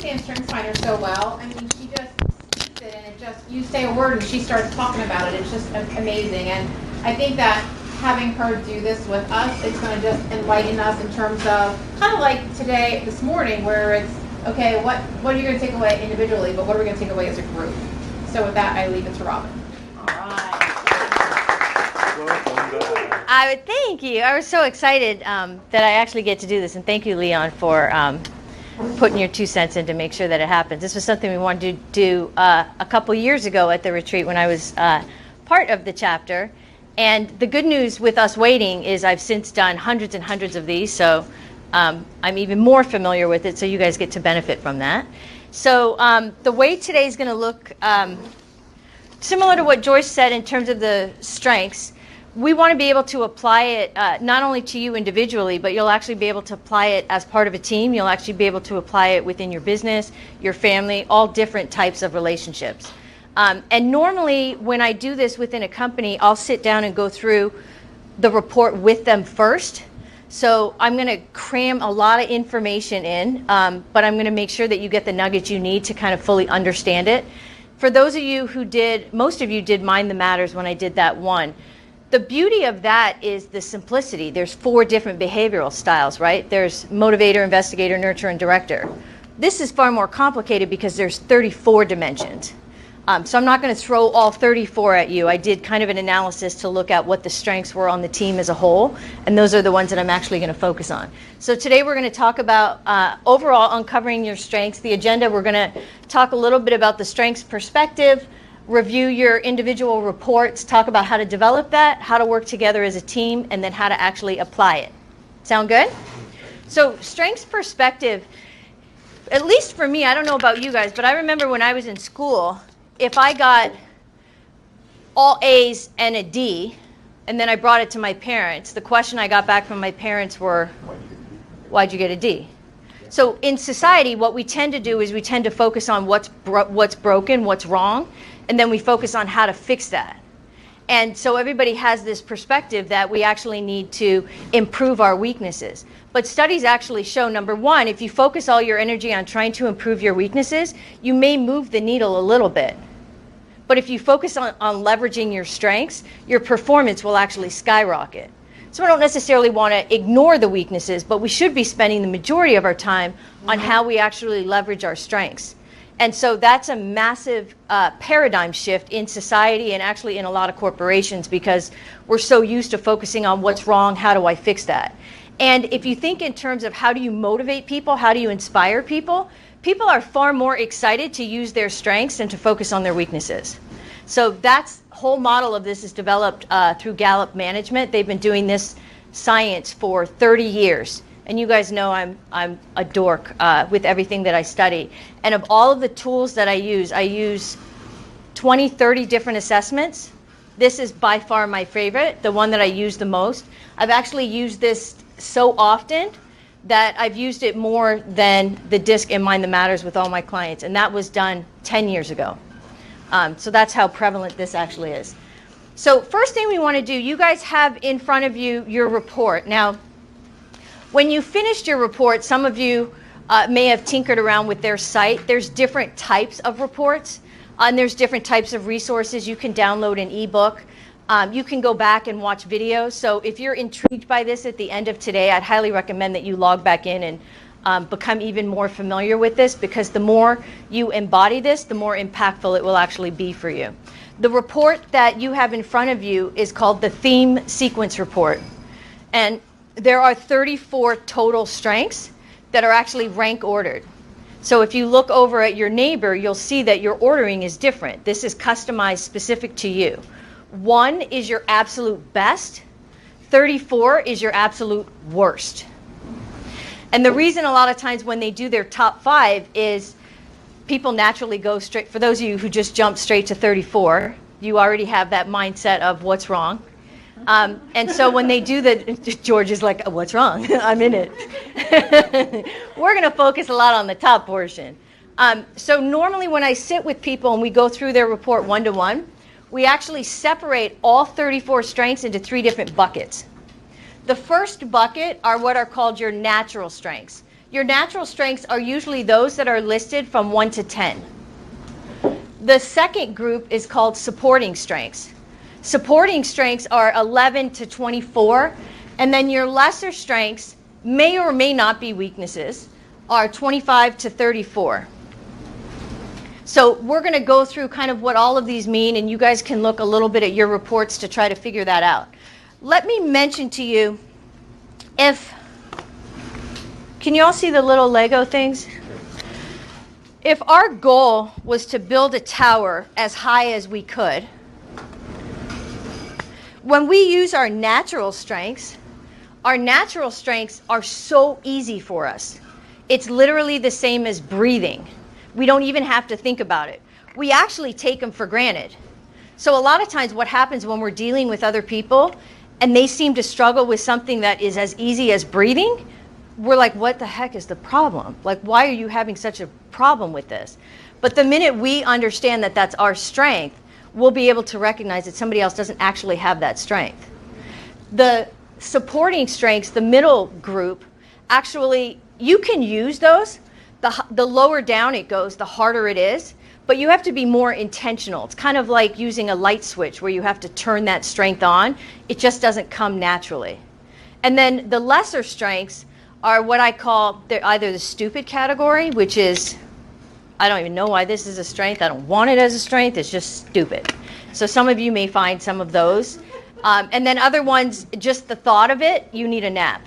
understand StrengthsFinder so well. I mean, she just speaks it, and you say a word and she starts talking about it. It's just amazing. And I think that having her do this with us, it's going to just enlighten us in terms of kind of like this morning, where it's, okay, what are you going to take away individually, but what are we going to take away as a group? So with that, I leave it to Robin. All right. I would thank you. I was so excited that I actually get to do this, and thank you, Leon, for putting your 2 cents in to make sure that it happens. This was something we wanted to do a couple years ago at the retreat when I was part of the chapter. And the good news with us waiting is I've since done hundreds and hundreds of these, so I'm even more familiar with it, so you guys get to benefit from that. So the way today is going to look similar to what Joyce said in terms of the strengths. We want to be able to apply it not only to you individually, but you'll actually be able to apply it as part of a team. You'll actually be able to apply it within your business, your family, all different types of relationships. And normally when I do this within a company, I'll sit down and go through the report with them first. So I'm going to cram a lot of information in, but I'm going to make sure that you get the nuggets you need to kind of fully understand it. For those of you who most of you did Mind the Matters when I did that one. The beauty of that is the simplicity. There's 4 different behavioral styles, right? There's motivator, investigator, nurturer, and director. This is far more complicated because there's 34 dimensions. So I'm not going to throw all 34 at you. I did kind of an analysis to look at what the strengths were on the team as a whole, and those are the ones that I'm actually going to focus on. So today we're going to talk about overall uncovering your strengths. The agenda, we're going to talk a little bit about the strengths perspective, review your individual reports, talk about how to develop that, how to work together as a team, and then how to actually apply it. Sound good? So strengths perspective, at least for me, I don't know about you guys, but I remember when I was in school, if I got all A's and a D, and then I brought it to my parents, the question I got back from my parents were, why'd you get a D? So in society, what we tend to do is we tend to focus on what's broken, what's wrong, and then we focus on how to fix that. And so everybody has this perspective that we actually need to improve our weaknesses. But studies actually show, number one, if you focus all your energy on trying to improve your weaknesses, you may move the needle a little bit. But if you focus on leveraging your strengths, your performance will actually skyrocket. So we don't necessarily want to ignore the weaknesses, but we should be spending the majority of our time on how we actually leverage our strengths. And so that's a massive paradigm shift in society and actually in a lot of corporations because we're so used to focusing on what's wrong, how do I fix that? And if you think in terms of how do you motivate people, how do you inspire people, people are far more excited to use their strengths and to focus on their weaknesses. So that's whole model of this is developed through Gallup Management. They've been doing this science for 30 years. And you guys know I'm a dork with everything that I study. And of all of the tools that I use 20, 30 different assessments. This is by far my favorite, the one that I use the most. I've actually used this so often that I've used it more than the DISC in Mind the Matters with all my clients. And that was done 10 years ago. So that's how prevalent this actually is. So first thing we want to do, you guys have in front of you your report. Now, when you finished your report, some of you may have tinkered around with their site. There's different types of reports, and there's different types of resources. You can download an ebook. You can go back and watch videos. So if you're intrigued by this at the end of today, I'd highly recommend that you log back in and become even more familiar with this, because the more you embody this, the more impactful it will actually be for you. The report that you have in front of you is called the Theme Sequence Report. And there are 34 total strengths that are actually rank ordered. So if you look over at your neighbor, you'll see that your ordering is different. This is customized specific to you. 1 is your absolute best. 34 is your absolute worst. And the reason a lot of times when they do their top 5 is people naturally go straight, for those of you who just jump straight to 34, you already have that mindset of what's wrong. And so when they do George is like, what's wrong? I'm in it. We're going to focus a lot on the top portion. So normally when I sit with people and we go through their report one-to-one, we actually separate all 34 strengths into 3 different buckets. The first bucket are what are called your natural strengths. Your natural strengths are usually those that are listed from 1 to 10. The second group is called supporting strengths. Supporting strengths are 11 to 24, and then your lesser strengths may or may not be weaknesses, are 25 to 34. So we're going to go through kind of what all of these mean, and you guys can look a little bit at your reports to try to figure that out. Let me mention to you, can you all see the little Lego things? If our goal was to build a tower as high as we could, when we use our natural strengths are so easy for us. It's literally the same as breathing. We don't even have to think about it. We actually take them for granted. So a lot of times what happens when we're dealing with other people and they seem to struggle with something that is as easy as breathing, we're like, what the heck is the problem? Like, why are you having such a problem with this? But the minute we understand that that's our strength, we'll be able to recognize that somebody else doesn't actually have that strength. The supporting strengths, the middle group, actually, you can use those. The lower down it goes, the harder it is, but you have to be more intentional. It's kind of like using a light switch where you have to turn that strength on. It just doesn't come naturally. And then the lesser strengths are what I call, they're either the stupid category, which is, I don't even know why this is a strength. I don't want it as a strength. It's just stupid. So some of you may find some of those. And then other ones, just the thought of it, you need a nap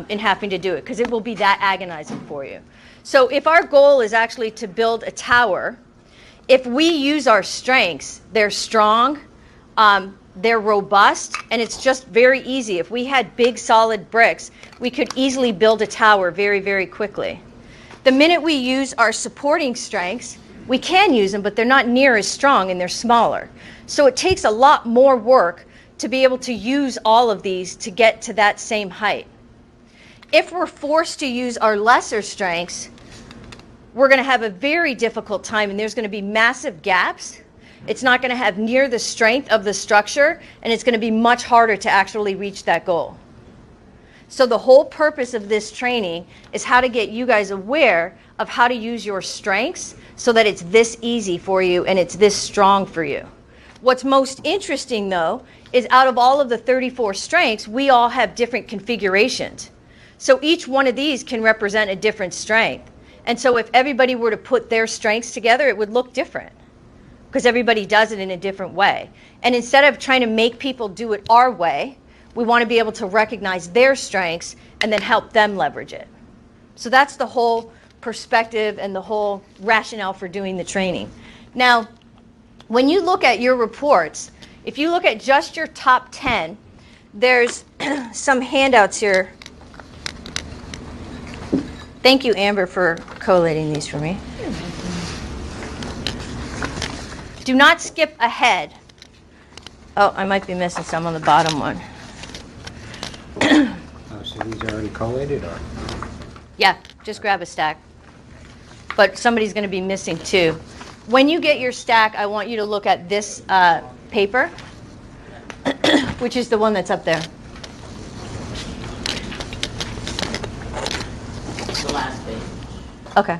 in having to do it because it will be that agonizing for you. So if our goal is actually to build a tower, if we use our strengths, they're strong, they're robust, and it's just very easy. If we had big solid bricks, we could easily build a tower very, very quickly. The minute we use our supporting strengths, we can use them, but they're not near as strong and they're smaller. So it takes a lot more work to be able to use all of these to get to that same height. If we're forced to use our lesser strengths, we're going to have a very difficult time, and there's going to be massive gaps. It's not going to have near the strength of the structure, and it's going to be much harder to actually reach that goal. So the whole purpose of this training is how to get you guys aware of how to use your strengths so that it's this easy for you and it's this strong for you. What's most interesting, though, is out of all of the 34 strengths, we all have different configurations. So each one of these can represent a different strength. And so if everybody were to put their strengths together, it would look different because everybody does it in a different way. And instead of trying to make people do it our way, we want to be able to recognize their strengths and then help them leverage it. So that's the whole perspective and the whole rationale for doing the training. Now, when you look at your reports, if you look at just your top 10, there's some handouts here. Thank you, Amber, for collating these for me. Do not skip ahead. Oh, I might be missing some on the bottom one. Oh, so these are already collated, or? Yeah, just grab a stack. But somebody's going to be missing two. When you get your stack, I want you to look at this paper, which is the one that's up there. The last page. Okay.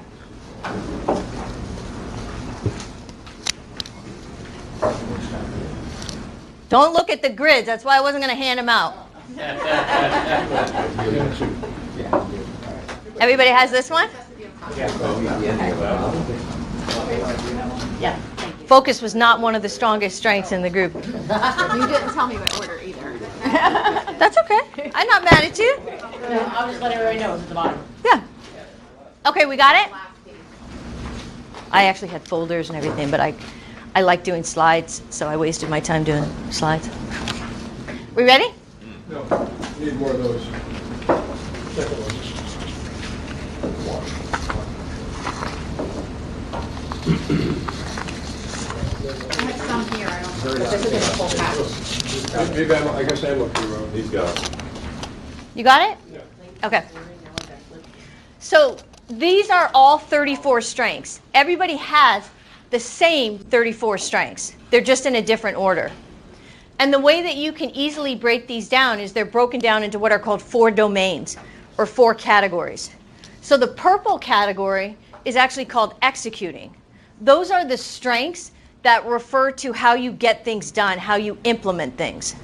Don't look at the grids. That's why I wasn't going to hand them out. Everybody has this one? Yeah. Focus was not one of the strongest strengths in the group. You didn't tell me my order either. That's okay. I'm not mad at you. No, I'll just let everybody know it's at the bottom. Yeah. Okay, we got it? I actually had folders and everything, but I like doing slides, so I wasted my time doing slides. We ready? No, need more of those. Second one. I have some here, I don't know. This is a full package. Maybe I guess I'm looking wrong. He's got it. You got it? Yeah. Okay. So these are all 34 strengths. Everybody has the same 34 strengths. They're just in a different order. And the way that you can easily break these down is they're broken down into what are called 4 domains or 4 categories. So the purple category is actually called executing. Those are the strengths that refer to how you get things done, how you implement things.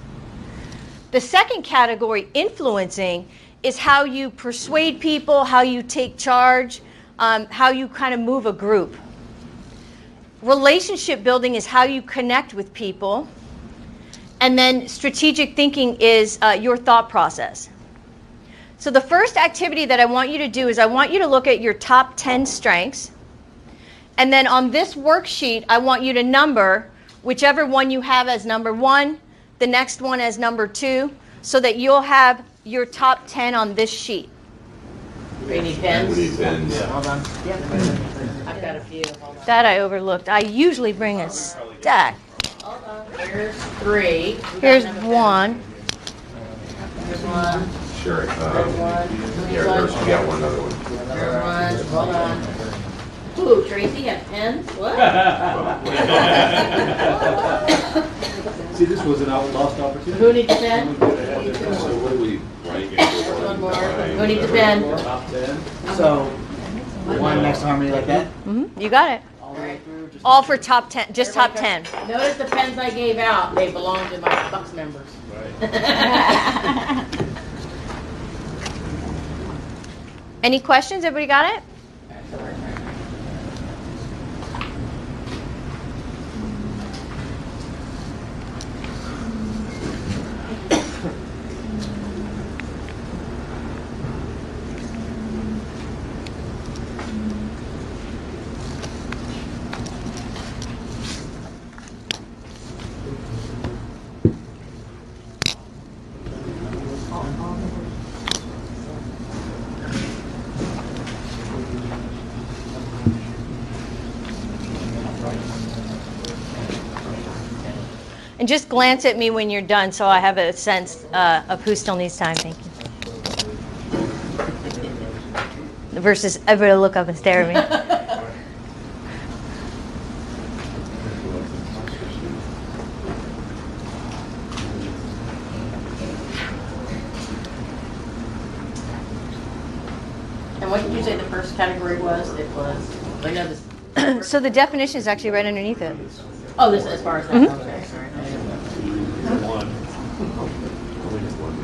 The second category, influencing, is how you persuade people, how you take charge, how you kind of move a group. Relationship building is how you connect with people. And then strategic thinking is your thought process. So the first activity that I want you to do is I want you to look at your top 10 strengths. And then on this worksheet, I want you to number whichever one you have as number 1, the next one as number 2, so that you'll have your top 10 on this sheet. Any pens? We need pens. Hold on. I've got a few. Hold on. That I overlooked. I usually bring a stack. Hold on. Here's 3. Here's 1. Here's 1. Sure. Here's 1. Here, first we got one other one. Here's 1. Hold on. Ooh, Tracy, you have pens? What? See, this was an lost opportunity. Who needs a pen? So what do we rank it? There's one more. Who needs a pen? Top 10. So, one next to Harmony like that? You got it. All the way through? Just All for top 10, just top 10. Notice the pens I gave out, they belong to my Bucks members. Any questions? Everybody got it? And just glance at me when you're done so I have a sense of who still needs time. Thank you. Versus everybody look up and stare at me. And what did you say the first category was? It was, I know this. So the definition is actually right underneath it. Oh, this as far as that. Okay, sorry. One. Only just one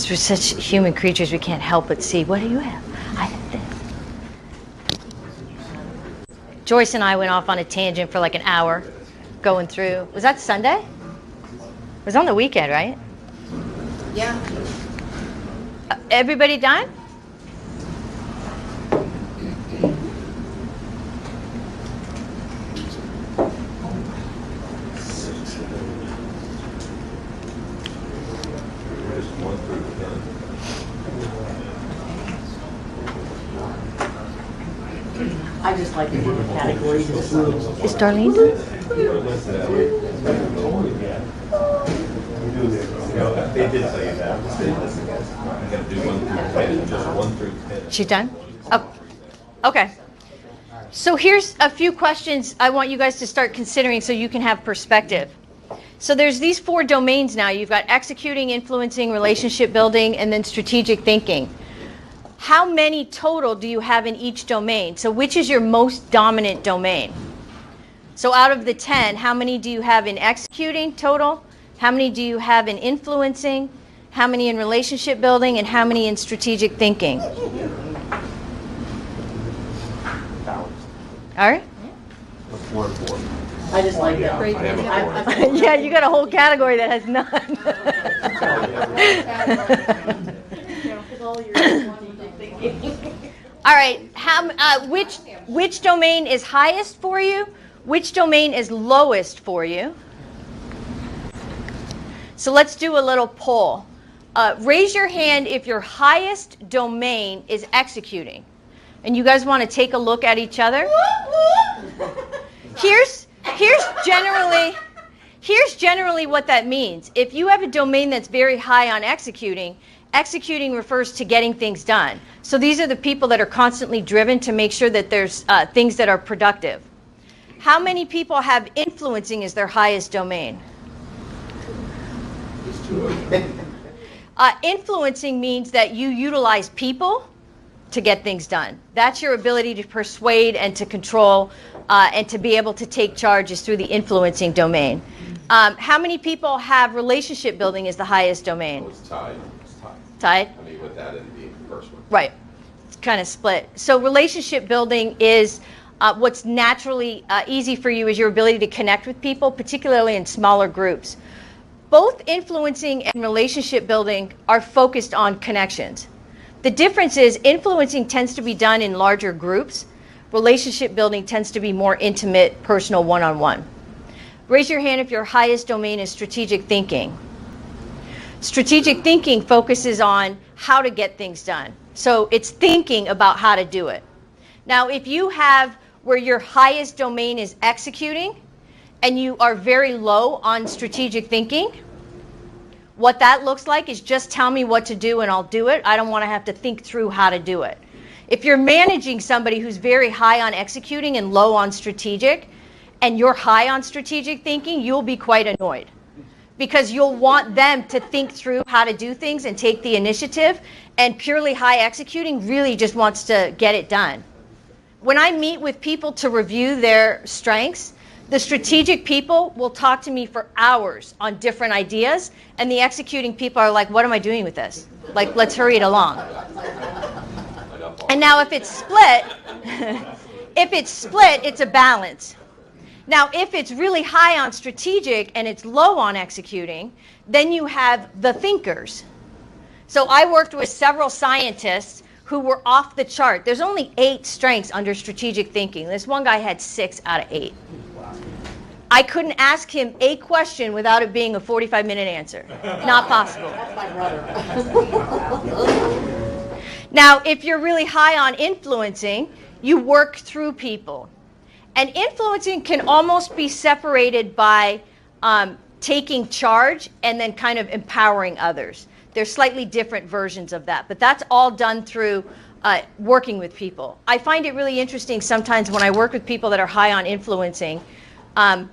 We're such human creatures, we can't help but see. What do you have? I have this. Joyce and I went off on a tangent for like an hour going through. Was that Sunday? It was on the weekend, right? Yeah. Everybody done? Just 1 through 10. I just like the different categories. Is Darlene done? They did say that. I gotta do 1 through 10, just 1 through 10. She's done? Oh, okay. So here's a few questions I want you guys to start considering so you can have perspective. So there's these 4 domains now. You've got executing, influencing, relationship building, and then strategic thinking. How many total do you have in each domain? So which is your most dominant domain? So out of the 10, how many do you have in executing total? How many do you have in influencing? How many in relationship building? And how many in strategic thinking? All right. 4 and 4. I just like that. I have a 4. Yeah, you got a whole category that has none. All right. Which domain is highest for you? Which domain is lowest for you? So let's do a little poll. Raise your hand if your highest domain is executing. And you guys want to take a look at each other? Here's generally what that means. If you have a domain that's very high on executing, executing refers to getting things done. So these are the people that are constantly driven to make sure that there's things that are productive. How many people have influencing as their highest domain? Influencing means that you utilize people to get things done. That's your ability to persuade and to control and to be able to take charge is through the influencing domain. How many people have relationship building as the highest domain? It's tied. Tied? I mean, with that and the first one. Right. It's kind of split. So relationship building is what's naturally easy for you is your ability to connect with people, particularly in smaller groups. Both influencing and relationship building are focused on connections. The difference is influencing tends to be done in larger groups. Relationship building tends to be more intimate, personal, one-on-one. Raise your hand if your highest domain is strategic thinking. Strategic thinking focuses on how to get things done. So it's thinking about how to do it. Now, if you have where your highest domain is executing and you are very low on strategic thinking, what that looks like is just tell me what to do and I'll do it. I don't want to have to think through how to do it. If you're managing somebody who's very high on executing and low on strategic, and you're high on strategic thinking, you'll be quite annoyed. Because you'll want them to think through how to do things and take the initiative, and purely high executing really just wants to get it done. When I meet with people to review their strengths, the strategic people will talk to me for hours on different ideas, and the executing people are like, what am I doing with this? Like, let's hurry it along. And now if it's split, it's a balance. Now, if it's really high on strategic and it's low on executing, then you have the thinkers. So I worked with several scientists who were off the chart. There's only 8 strengths under strategic thinking. This one guy had 6 out of 8. I couldn't ask him a question without it being a 45-minute answer. Not possible. That's my brother. Now, if you're really high on influencing, you work through people. And influencing can almost be separated by taking charge and then kind of empowering others. There's slightly different versions of that, but that's all done through working with people. I find it really interesting sometimes when I work with people that are high on influencing, I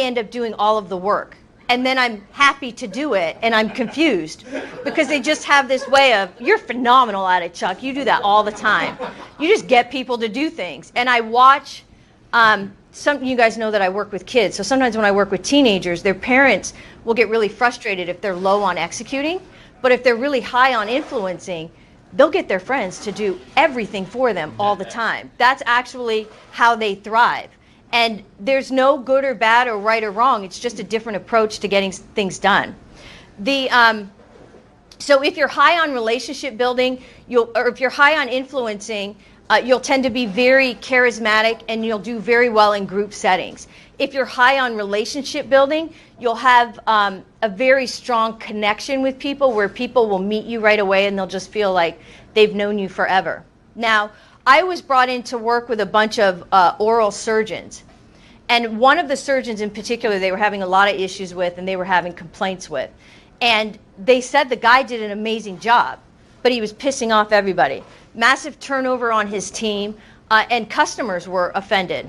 end up doing all of the work. And then I'm happy to do it, and I'm confused because they just have this way of, you're phenomenal at it, Chuck. You do that all the time. You just get people to do things. And I watch, some you guys know that I work with kids, so sometimes when I work with teenagers, their parents will get really frustrated if they're low on executing, but if they're really high on influencing, they'll get their friends to do everything for them all the time. That's actually how they thrive. And there's no good or bad or right or wrong. It's just a different approach to getting things done. So if you're high on relationship building, or if you're high on influencing, you'll tend to be very charismatic and you'll do very well in group settings. If you're high on relationship building, you'll have a very strong connection with people where people will meet you right away and they'll just feel like they've known you forever. Now, I was brought in to work with a bunch of oral surgeons. And one of the surgeons in particular, they were having a lot of issues with and they were having complaints with. And they said the guy did an amazing job, but he was pissing off everybody. Massive turnover on his team, and customers were offended.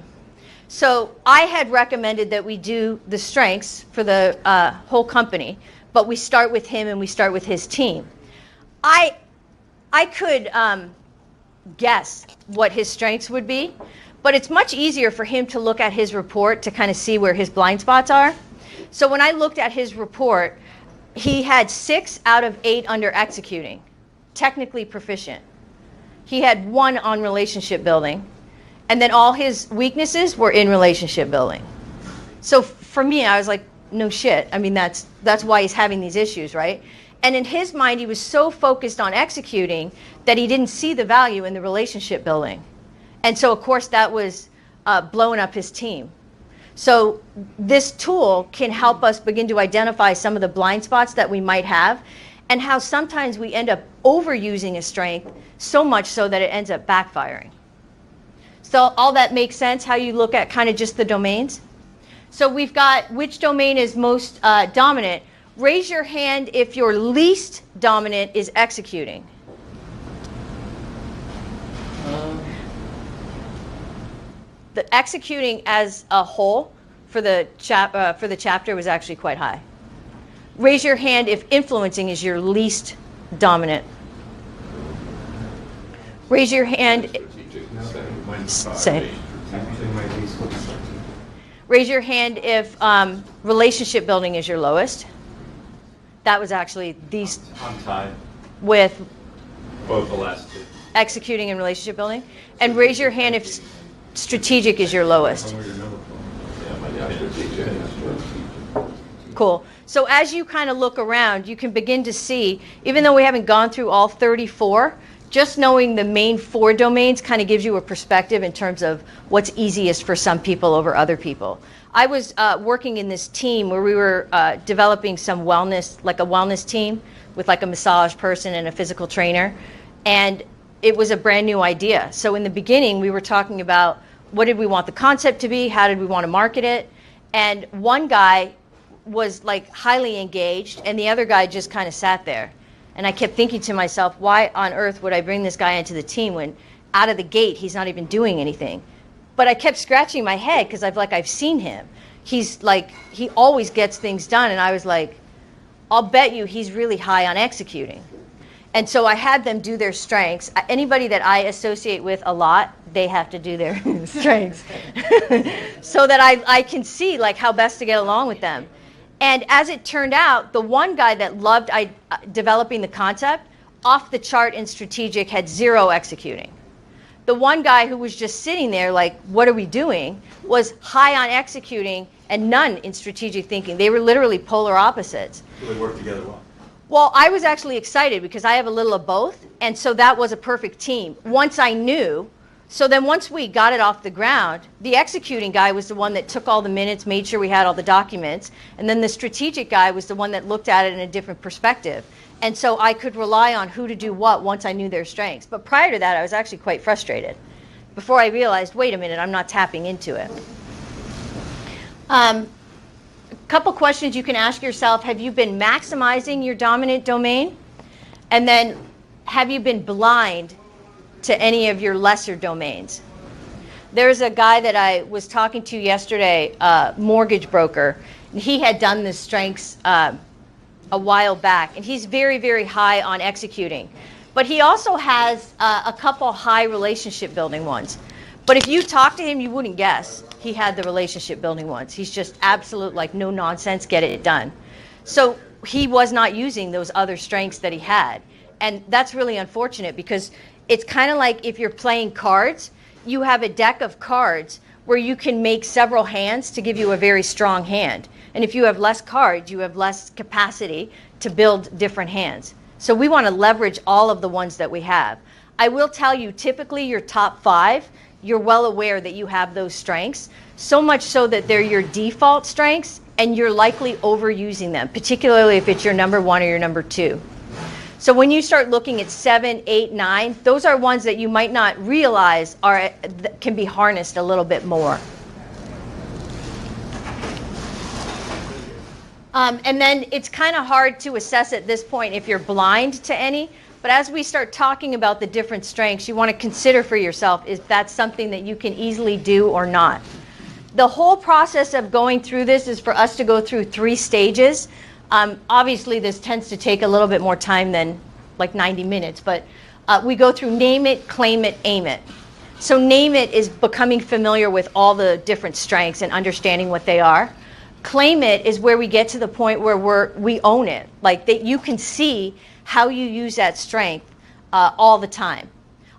So I had recommended that we do the strengths for the whole company, but we start with him and we start with his team. I could guess what his strengths would be, but it's much easier for him to look at his report to kind of see where his blind spots are. So when I looked at his report, he had 6 out of 8 under executing, technically proficient. He had 1 on relationship building, and then all his weaknesses were in relationship building. So for me, I was like, no shit. I mean, that's why he's having these issues, right? And in his mind, he was so focused on executing that he didn't see the value in the relationship building. And so, of course, that was blowing up his team. So this tool can help us begin to identify some of the blind spots that we might have and how sometimes we end up overusing a strength so much so that it ends up backfiring. So all that makes sense, how you look at kind of just the domains? So we've got which domain is most dominant. Raise your hand if your least dominant is executing. the executing as a whole for the chapter was actually quite high. Raise your hand if influencing is your least dominant. Raise your hand. Say. Raise your hand if relationship building is your lowest. That was actually these I'm tied. with Both the last two. executing and relationship building. And raise your hand if strategic is your lowest. Yeah, my strategic. Cool. So as you kind of look around, you can begin to see, even though we haven't gone through all 34, just knowing the main 4 domains kind of gives you a perspective in terms of what's easiest for some people over other people. I was working in this team where we were developing some wellness, like a wellness team with like a massage person and a physical trainer. And it was a brand new idea. So in the beginning, we were talking about what did we want the concept to be? How did we want to market it? And one guy was like highly engaged and the other guy just kind of sat there. And I kept thinking to myself, why on earth would I bring this guy into the team when out of the gate he's not even doing anything? But I kept scratching my head because I've seen him. He's like, he always gets things done. And I was like, I'll bet you he's really high on executing. And so I had them do their strengths. Anybody that I associate with a lot, they have to do their strengths so that I can see like how best to get along with them. And as it turned out, the one guy that loved developing the concept, off the chart in strategic, had 0 executing. The one guy who was just sitting there like, what are we doing, was high on executing and none in strategic thinking. They were literally polar opposites. So they work together well. Well, I was actually excited because I have a little of both, and so that was a perfect team. Once I knew, so then once we got it off the ground, the executing guy was the one that took all the minutes, made sure we had all the documents, and then the strategic guy was the one that looked at it in a different perspective. And so I could rely on who to do what once I knew their strengths. But prior to that, I was actually quite frustrated before I realized, wait a minute, I'm not tapping into it. Couple questions you can ask yourself. Have you been maximizing your dominant domain? And then have you been blind to any of your lesser domains? There's a guy that I was talking to yesterday, a mortgage broker, and he had done the strengths a while back, and he's very, very high on executing. But he also has a couple high relationship building ones. But if you talk to him, you wouldn't guess he had the relationship building ones. He's just absolute, like, no nonsense, get it done. So he was not using those other strengths that he had. And that's really unfortunate because it's kind of like if you're playing cards, you have a deck of cards where you can make several hands to give you a very strong hand. And if you have less cards, you have less capacity to build different hands. So we want to leverage all of the ones that we have. I will tell you, typically your top 5, you're well aware that you have those strengths, so much so that they're your default strengths and you're likely overusing them, particularly if it's your number 1 or your number 2. So when you start looking at 7, 8, 9, those are ones that you might not realize can be harnessed a little bit more. And then it's kind of hard to assess at this point if you're blind to any. But as we start talking about the different strengths, you want to consider for yourself if that's something that you can easily do or not. The whole process of going through this is for us to go through 3 stages. Obviously, this tends to take a little bit more time than like 90 minutes, but we go through name it, claim it, aim it. So name it is becoming familiar with all the different strengths and understanding what they are. Claim it is where we get to the point where we own it, like that you can see how you use that strength all the time.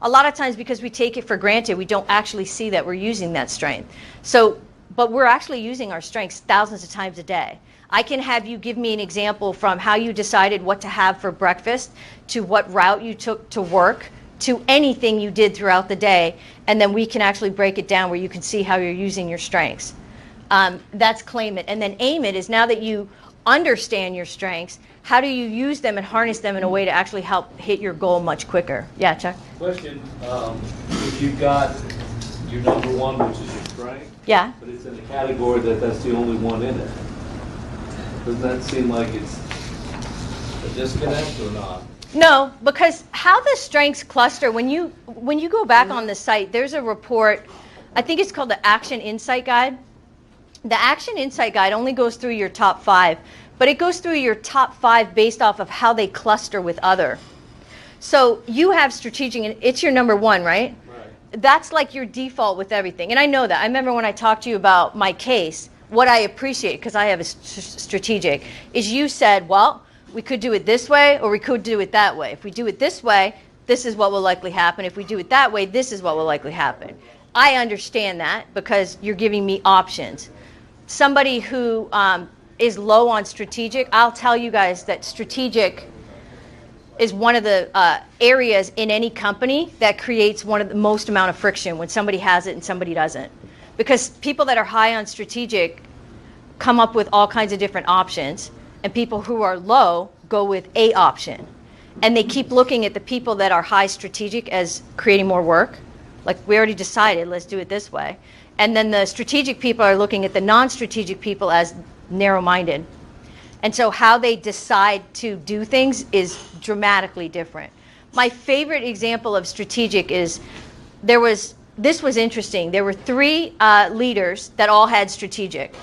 A lot of times because we take it for granted, we don't actually see that we're using that strength. So, but we're actually using our strengths thousands of times a day. I can have you give me an example from how you decided what to have for breakfast to what route you took to work to anything you did throughout the day, and then we can actually break it down where you can see how you're using your strengths. That's claim it. And then aim it is now that you understand your strengths, how do you use them and harness them in a way to actually help hit your goal much quicker? Yeah, Chuck? Question, if you've got your number 1, which is your strength, Yeah? but it's in the category that's the only one in it, doesn't that seem like it's a disconnect or not? No, because how the strengths cluster, when you go back on the site, there's a report, I think it's called the Action Insight Guide. The Action Insight Guide only goes through your top 5, but it goes through your top 5 based off of how they cluster with other. So you have strategic, and it's your number 1, right? Right. That's like your default with everything. And I know that. I remember when I talked to you about my case, what I appreciate, because I have a strategic, is you said, well, we could do it this way or we could do it that way. If we do it this way, this is what will likely happen. If we do it that way, this is what will likely happen. I understand that because you're giving me options. Somebody who is low on strategic, I'll tell you guys that strategic is one of the areas in any company that creates one of the most amount of friction when somebody has it and somebody doesn't. Because people that are high on strategic come up with all kinds of different options, and people who are low go with a option. And they keep looking at the people that are high strategic as creating more work. Like, we already decided, let's do it this way. And then the strategic people are looking at the non-strategic people as narrow-minded. And so how they decide to do things is dramatically different. My favorite example of strategic is this was interesting. There were 3 leaders that all had strategic.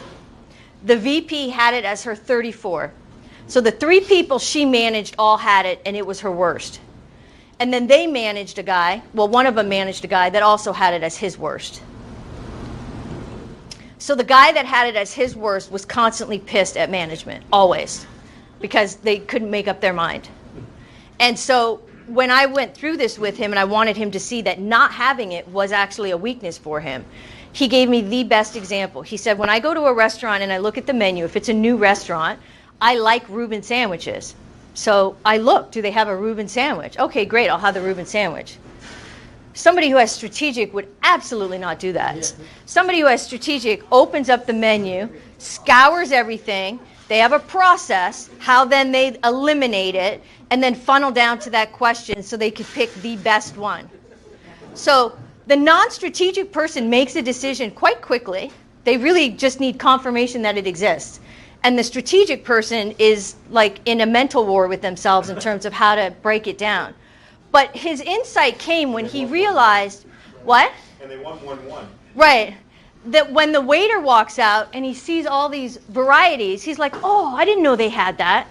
The VP had it as her 34. So the 3 people she managed all had it, and it was her worst. And then they managed a guy, well, one of them managed a guy that also had it as his worst. So the guy that had it as his worst was constantly pissed at management, always, because they couldn't make up their mind. And so when I went through this with him and I wanted him to see that not having it was actually a weakness for him, he gave me the best example. He said, when I go to a restaurant and I look at the menu, if it's a new restaurant, I like Reuben sandwiches. So I look, do they have a Reuben sandwich? Okay, great, I'll have the Reuben sandwich. Somebody who has strategic would absolutely not do that. Somebody who has strategic opens up the menu, scours everything, they have a process, how then they eliminate it, and then funnel down to that question so they can pick the best one. So the non-strategic person makes a decision quite quickly. They really just need confirmation that it exists. And the strategic person is like in a mental war with themselves in terms of how to break it down. But his insight came when he realized, what? And they want 1-1. Right. That when the waiter walks out and he sees all these varieties, he's like, oh, I didn't know they had that.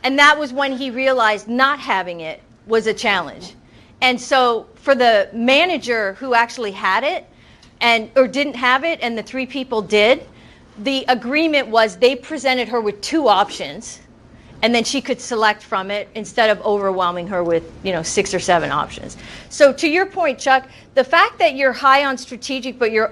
And that was when he realized not having it was a challenge. And so for the manager who actually had it or didn't have it, and the 3 people did, the agreement was they presented her with 2 options, and then she could select from it instead of overwhelming her with 6 or 7 options. So to your point, Chuck, the fact that you're high on strategic, but your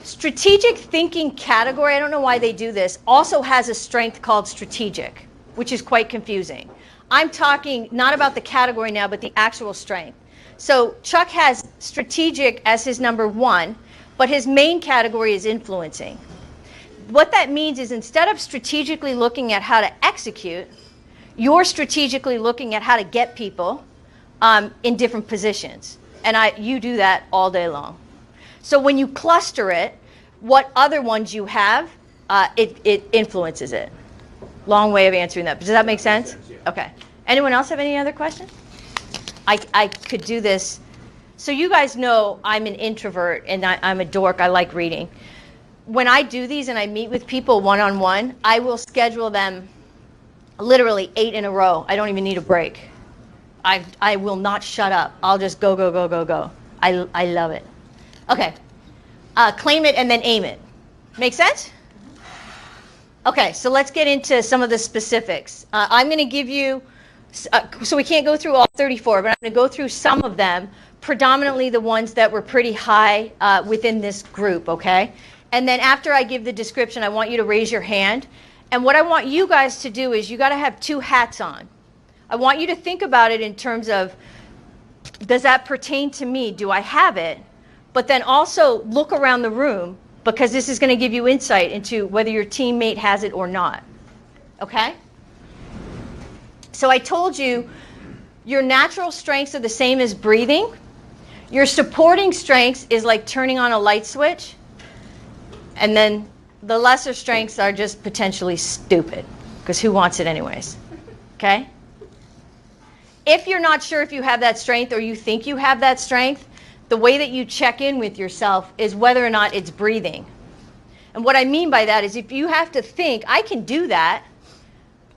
strategic thinking category, I don't know why they do this, also has a strength called strategic, which is quite confusing. I'm talking not about the category now, but the actual strength. So Chuck has strategic as his number 1, but his main category is influencing. What that means is instead of strategically looking at how to execute, you're strategically looking at how to get people in different positions. And you do that all day long. So when you cluster it, what other ones you have, it influences it. Long way of answering that. Does that make sense? Okay. Anyone else have any other questions? I could do this. So you guys know I'm an introvert and I'm a dork. I like reading. When I do these and I meet with people one-on-one, I will schedule them literally 8 in a row. I don't even need a break. I will not shut up. I'll just go, go, go, go, go. I love it. Okay. Claim it and then aim it. Make sense? Okay, so let's get into some of the specifics. I'm going to give you, so we can't go through all 34, but I'm going to go through some of them, predominantly the ones that were pretty high within this group, okay? And then after I give the description, I want you to raise your hand. And what I want you guys to do is you got to have 2 hats on. I want you to think about it in terms of, does that pertain to me? Do I have it? But then also look around the room, because this is going to give you insight into whether your teammate has it or not. Okay? So I told you your natural strengths are the same as breathing. Your supporting strengths is like turning on a light switch. And then the lesser strengths are just potentially stupid, because who wants it anyways? Okay? If you're not sure if you have that strength or you think you have that strength, the way that you check in with yourself is whether or not it's breathing. And what I mean by that is if you have to think, I can do that,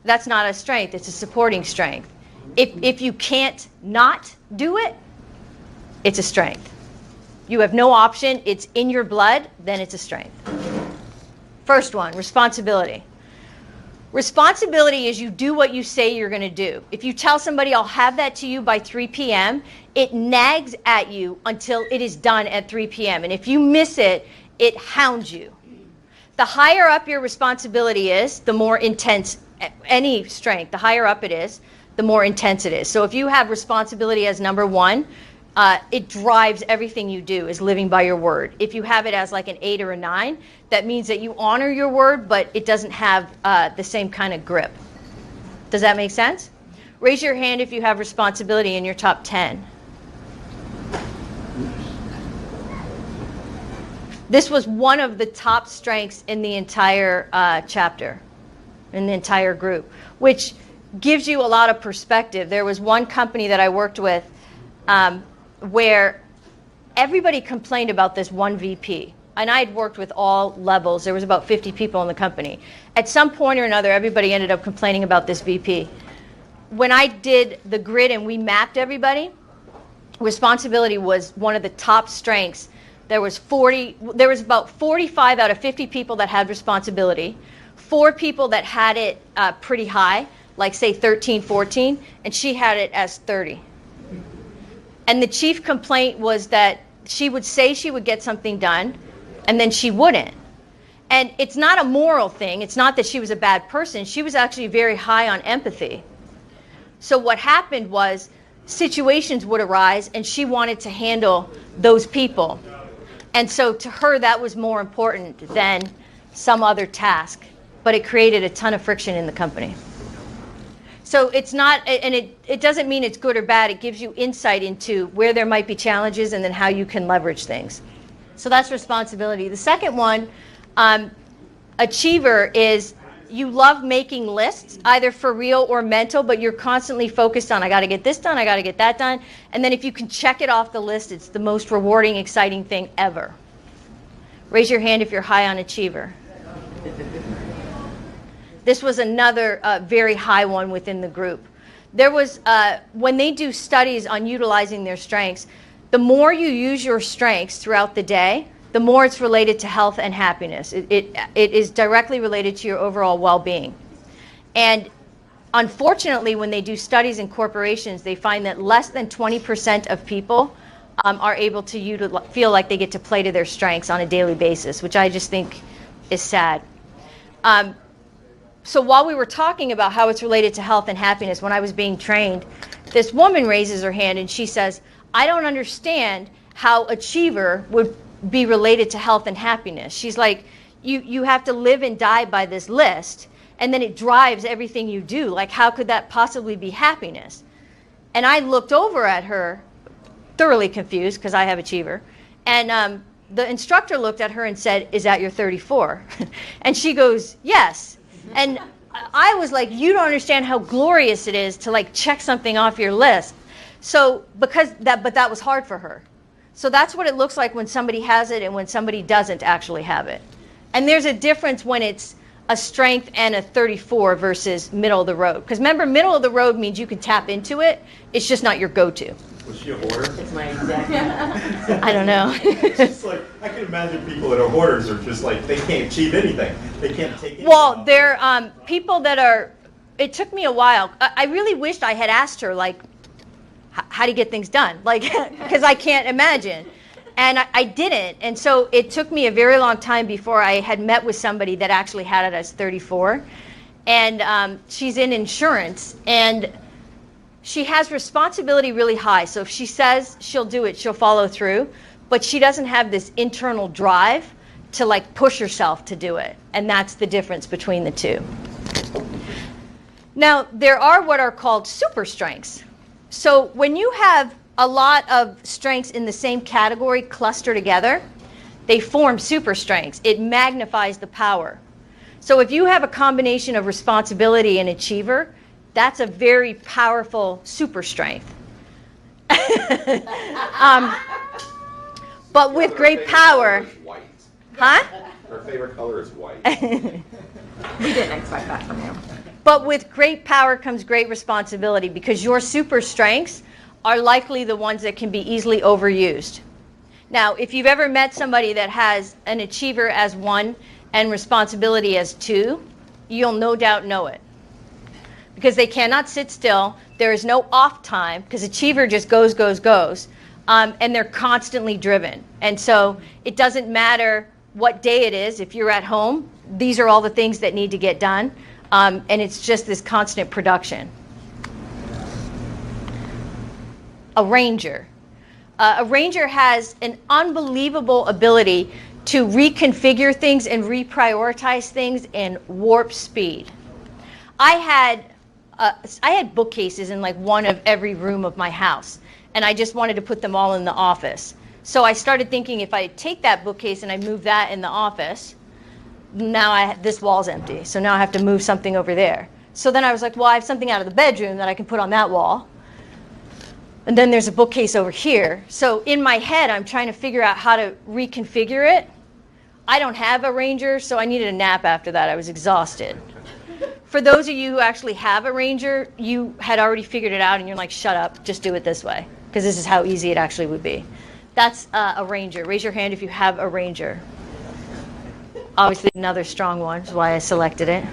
that's not a strength, it's a supporting strength. If you can't not do it, it's a strength. You have no option, it's in your blood, then it's a strength. First one, responsibility. Responsibility is you do what you say you're going to do. If you tell somebody, I'll have that to you by 3 p.m., it nags at you until it is done at 3 p.m. And if you miss it, it hounds you. The higher up your responsibility is, the more intense any strength, the higher up it is, the more intense it is. So if you have responsibility as number one, it drives everything you do, is living by your word. If you have it as like an 8 or a 9, that means that you honor your word, but it doesn't have the same kind of grip. Does that make sense? Raise your hand if you have responsibility in your top 10. This was one of the top strengths in the entire chapter, in the entire group, which gives you a lot of perspective. There was one company that I worked with where everybody complained about this one VP. And I had worked with all levels. There was about 50 people in the company. At some point or another, everybody ended up complaining about this VP. When I did the grid and we mapped everybody, responsibility was one of the top strengths. There was about 45 out of 50 people that had responsibility, 4 people that had it pretty high, like say 13, 14, and she had it as 30. And the chief complaint was that she would say she would get something done, and then she wouldn't. And it's not a moral thing. It's not that she was a bad person. She was actually very high on empathy. So what happened was situations would arise, and she wanted to handle those people. And so to her, that was more important than some other task. But it created a ton of friction in the company. So it's not, and it doesn't mean it's good or bad. It gives you insight into where there might be challenges and then how you can leverage things. So that's responsibility. The second one, achiever, is you love making lists, either for real or mental, but you're constantly focused on, I got to get this done, I got to get that done. And then if you can check it off the list, it's the most rewarding, exciting thing ever. Raise your hand if you're high on achiever. This was another very high one within the group. There was, when they do studies on utilizing their strengths, the more you use your strengths throughout the day, the more it's related to health and happiness. It is directly related to your overall well-being. And unfortunately, when they do studies in corporations, they find that less than 20% of people are able to feel like they get to play to their strengths on a daily basis, which I just think is sad. So while we were talking about how it's related to health and happiness, when I was being trained, this woman raises her hand and she says, I don't understand how achiever would be related to health and happiness. She's like, you have to live and die by this list, and then it drives everything you do. Like, how could that possibly be happiness? And I looked over at her, thoroughly confused, because I have achiever, and the instructor looked at her and said, is that your 34? And she goes, yes. And I was like, you don't understand how glorious it is to like check something off your list. So but that was hard for her. So that's what it looks like when somebody has it and when somebody doesn't actually have it. And there's a difference when it's a strength and a 34 versus middle of the road. Because remember, middle of the road means you can tap into it. It's just not your go-to. Was she a hoarder? It's my exact. I don't know. It's just like, I can imagine people that are hoarders are just like, they can't achieve anything. They can't take anything. Well, they're people that are, it took me a while. I really wished I had asked her, like, how do you get things done? Like, because I can't imagine. And I didn't. And so it took me a very long time before I had met with somebody that actually had it as 34. And she's in insurance. And she has responsibility really high. So if she says she'll do it, she'll follow through. But she doesn't have this internal drive to like push herself to do it. And that's the difference between the two. Now, there are what are called super strengths. So when you have a lot of strengths in the same category cluster together, they form super strengths. It magnifies the power. So if you have a combination of responsibility and achiever, that's a very powerful super strength. But with great power, White. huh? Her favorite color is white. We didn't expect that from you. But with great power comes great responsibility, because your super strengths are likely the ones that can be easily overused. Now, if you've ever met somebody that has an achiever as 1 and responsibility as 2, you'll no doubt know it. Because they cannot sit still. There is no off time, because achiever just goes, and they're constantly driven. And so it doesn't matter what day it is. If you're at home, these are all the things that need to get done. And it's just this constant production. A ranger. A ranger has an unbelievable ability to reconfigure things and reprioritize things in warp speed. I had bookcases in like one of every room of my house, and I just wanted to put them all in the office. So I started thinking, if I take that bookcase and I move that in the office, now this wall's empty. So now I have to move something over there. So then I was like, well, I have something out of the bedroom that I can put on that wall. And then there's a bookcase over here. So in my head, I'm trying to figure out how to reconfigure it. I don't have a ranger, so I needed a nap after that. I was exhausted. For those of you who actually have a ranger, you had already figured it out, and you're like, shut up, just do it this way, because this is how easy it actually would be. That's a ranger. Raise your hand if you have a ranger. Obviously, another strong one, is why I selected it.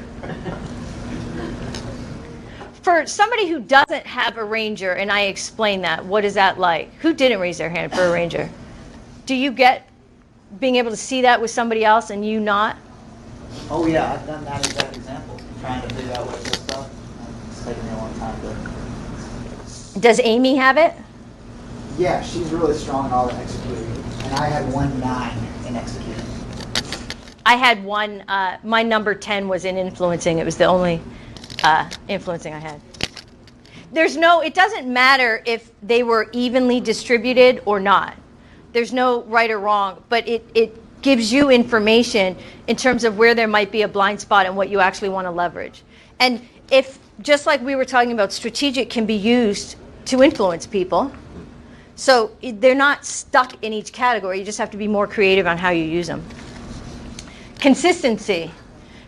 For somebody who doesn't have a ranger, and I explain that, what is that like? Who didn't raise their hand for a ranger? Do you get being able to see that with somebody else and you not? Oh yeah, I've done that exact example. Trying to figure out what this stuff. It's taken me a long time to. Does Amy have it? Yeah, she's really strong in all the executing. And I had 1-9 in executing. I had one, my number 10 was in influencing. It was the only influencing I had. It doesn't matter if they were evenly distributed or not. There's no right or wrong, but it gives you information in terms of where there might be a blind spot and what you actually want to leverage. And if, just like we were talking about, strategic can be used to influence people. So they're not stuck in each category. You just have to be more creative on how you use them. Consistency.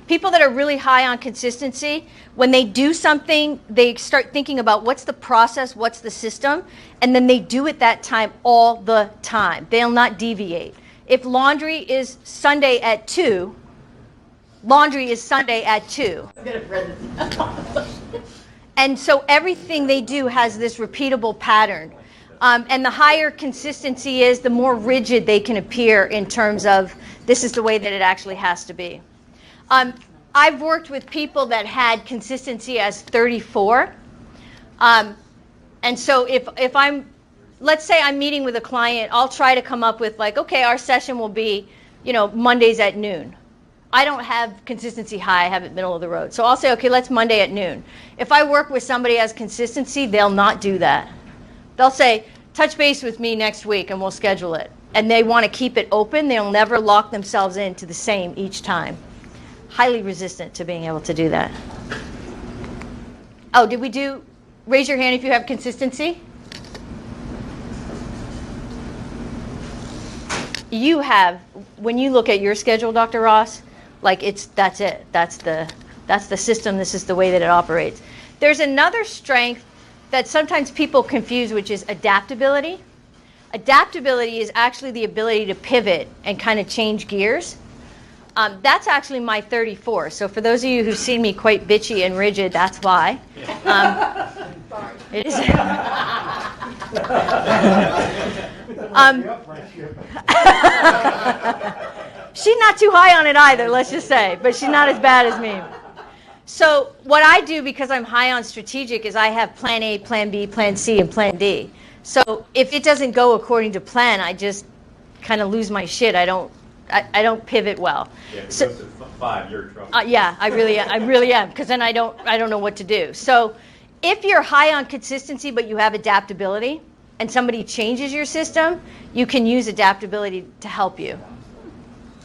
People that are really high on consistency, when they do something, they start thinking about what's the process, what's the system, and then they do it that time all the time. They'll not deviate. If laundry is Sunday at 2, laundry is Sunday at 2. And so everything they do has this repeatable pattern. And the higher consistency is, the more rigid they can appear in terms of this is the way that it actually has to be. I've worked with people that had consistency as 34. And so if let's say I'm meeting with a client, I'll try to come up with like, okay, our session will be, Mondays at noon. I don't have consistency high, I have it middle of the road. So I'll say, okay, let's Monday at noon. If I work with somebody as consistency, they'll not do that. They'll say, touch base with me next week and we'll schedule it. And they want to keep it open. They'll never lock themselves into the same each time. Highly resistant to being able to do that. Oh, raise your hand if you have consistency? You have, when you look at your schedule, Dr. Ross, like that's it. That's the system. This is the way that it operates. There's another strength that sometimes people confuse, which is adaptability. Adaptability is actually the ability to pivot and kind of change gears. That's actually my 34. So for those of you who've seen me quite bitchy and rigid, that's why. It is. She's not too high on it either, let's just say, but she's not as bad as me. So what I do, because I'm high on strategic, is I have plan A, plan B, plan C, and plan D. So if it doesn't go according to plan, I just kind of lose my shit. I don't pivot well. Yeah, if it So, goes to 5, you're in trouble. yeah, I really am, because then I don't know what to do. So if you're high on consistency but you have adaptability, and somebody changes your system, you can use adaptability to help you.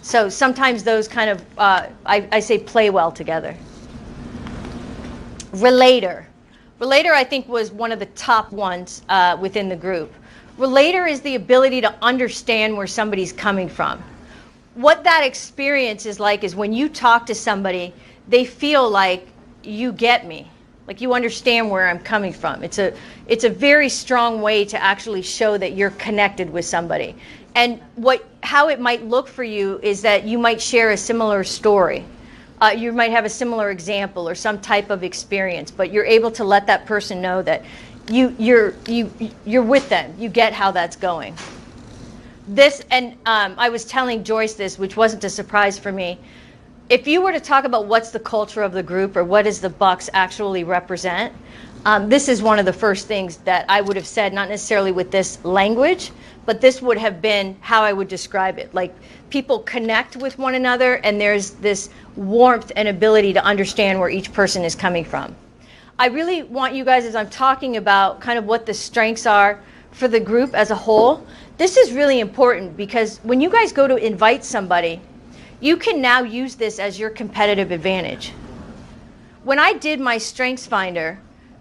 So sometimes those kind of, I say, play well together. Relator. Relator, I think, was one of the top ones within the group. Relator is the ability to understand where somebody's coming from. What that experience is like is when you talk to somebody, they feel like you get me, like you understand where I'm coming from. It's a very strong way to actually show that you're connected with somebody. And how it might look for you is that you might share a similar story. You might have a similar example or some type of experience, but you're able to let that person know that you're with them. You get how that's going. This, and I was telling Joyce this, which wasn't a surprise for me. If you were to talk about what's the culture of the group or what does the Bucks actually represent, this is one of the first things that I would have said, not necessarily with this language, but this would have been how I would describe it. Like, people connect with one another, and there's this warmth and ability to understand where each person is coming from. I really want you guys, as I'm talking about kind of what the strengths are for the group as a whole, this is really important because when you guys go to invite somebody, you can now use this as your competitive advantage. When I did my Strengths Finder,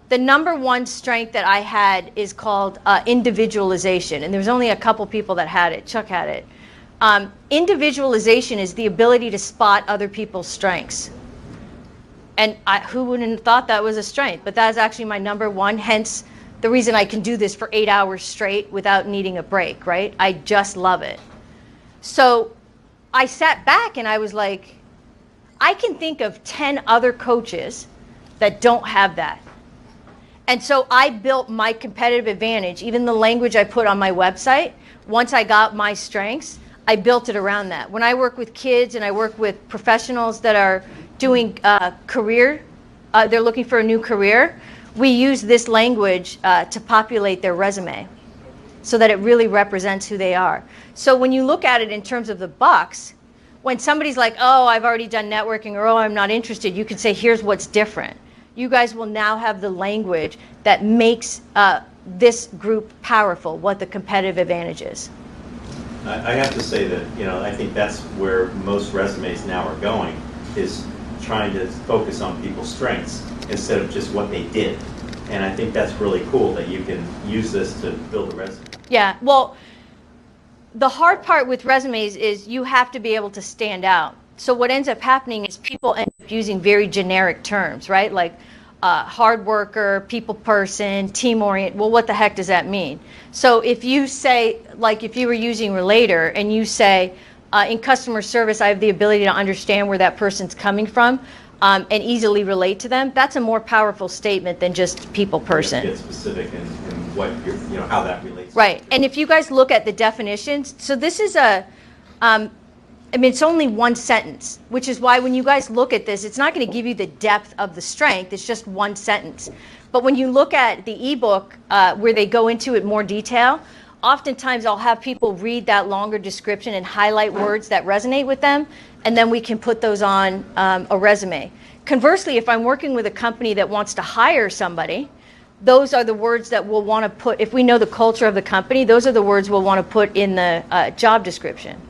the number one strength that I had is called individualization, and there's only a couple people that had it. Chuck had it. Individualization is the ability to spot other people's strengths. And who wouldn't have thought that was a strength? But that is actually my number one, hence the reason I can do this for 8 hours straight without needing a break, right? I just love it. So I sat back and I was like, I can think of 10 other coaches that don't have that. And so I built my competitive advantage, even the language I put on my website. Once I got my strengths, I built it around that. When I work with kids and I work with professionals that are doing career, they're looking for a new career, we use this language to populate their resume so that it really represents who they are. So when you look at it in terms of the Bucks, when somebody's like, oh, I've already done networking, or oh, I'm not interested, you can say, here's what's different. You guys will now have the language that makes this group powerful, what the competitive advantage is. I have to say that, I think that's where most resumes now are going, is trying to focus on people's strengths instead of just what they did. And I think that's really cool that you can use this to build a resume. Yeah, well, the hard part with resumes is you have to be able to stand out. So what ends up happening is people end up using very generic terms, right? Like hard worker, people person, team orient. Well, what the heck does that mean? So if you say, like if you were using Relator and you say, in customer service, I have the ability to understand where that person's coming from and easily relate to them, that's a more powerful statement than just people person. Get specific in what you're, how that relates. Right, and if you guys look at the definitions, so this is it's only one sentence, which is why when you guys look at this, it's not going to give you the depth of the strength. It's just one sentence. But when you look at the ebook where they go into it more detail, oftentimes I'll have people read that longer description and highlight words that resonate with them, and then we can put those on a resume. Conversely, if I'm working with a company that wants to hire somebody, those are the words that we'll want to put, if we know the culture of the company, those are the words we'll want to put in the job description.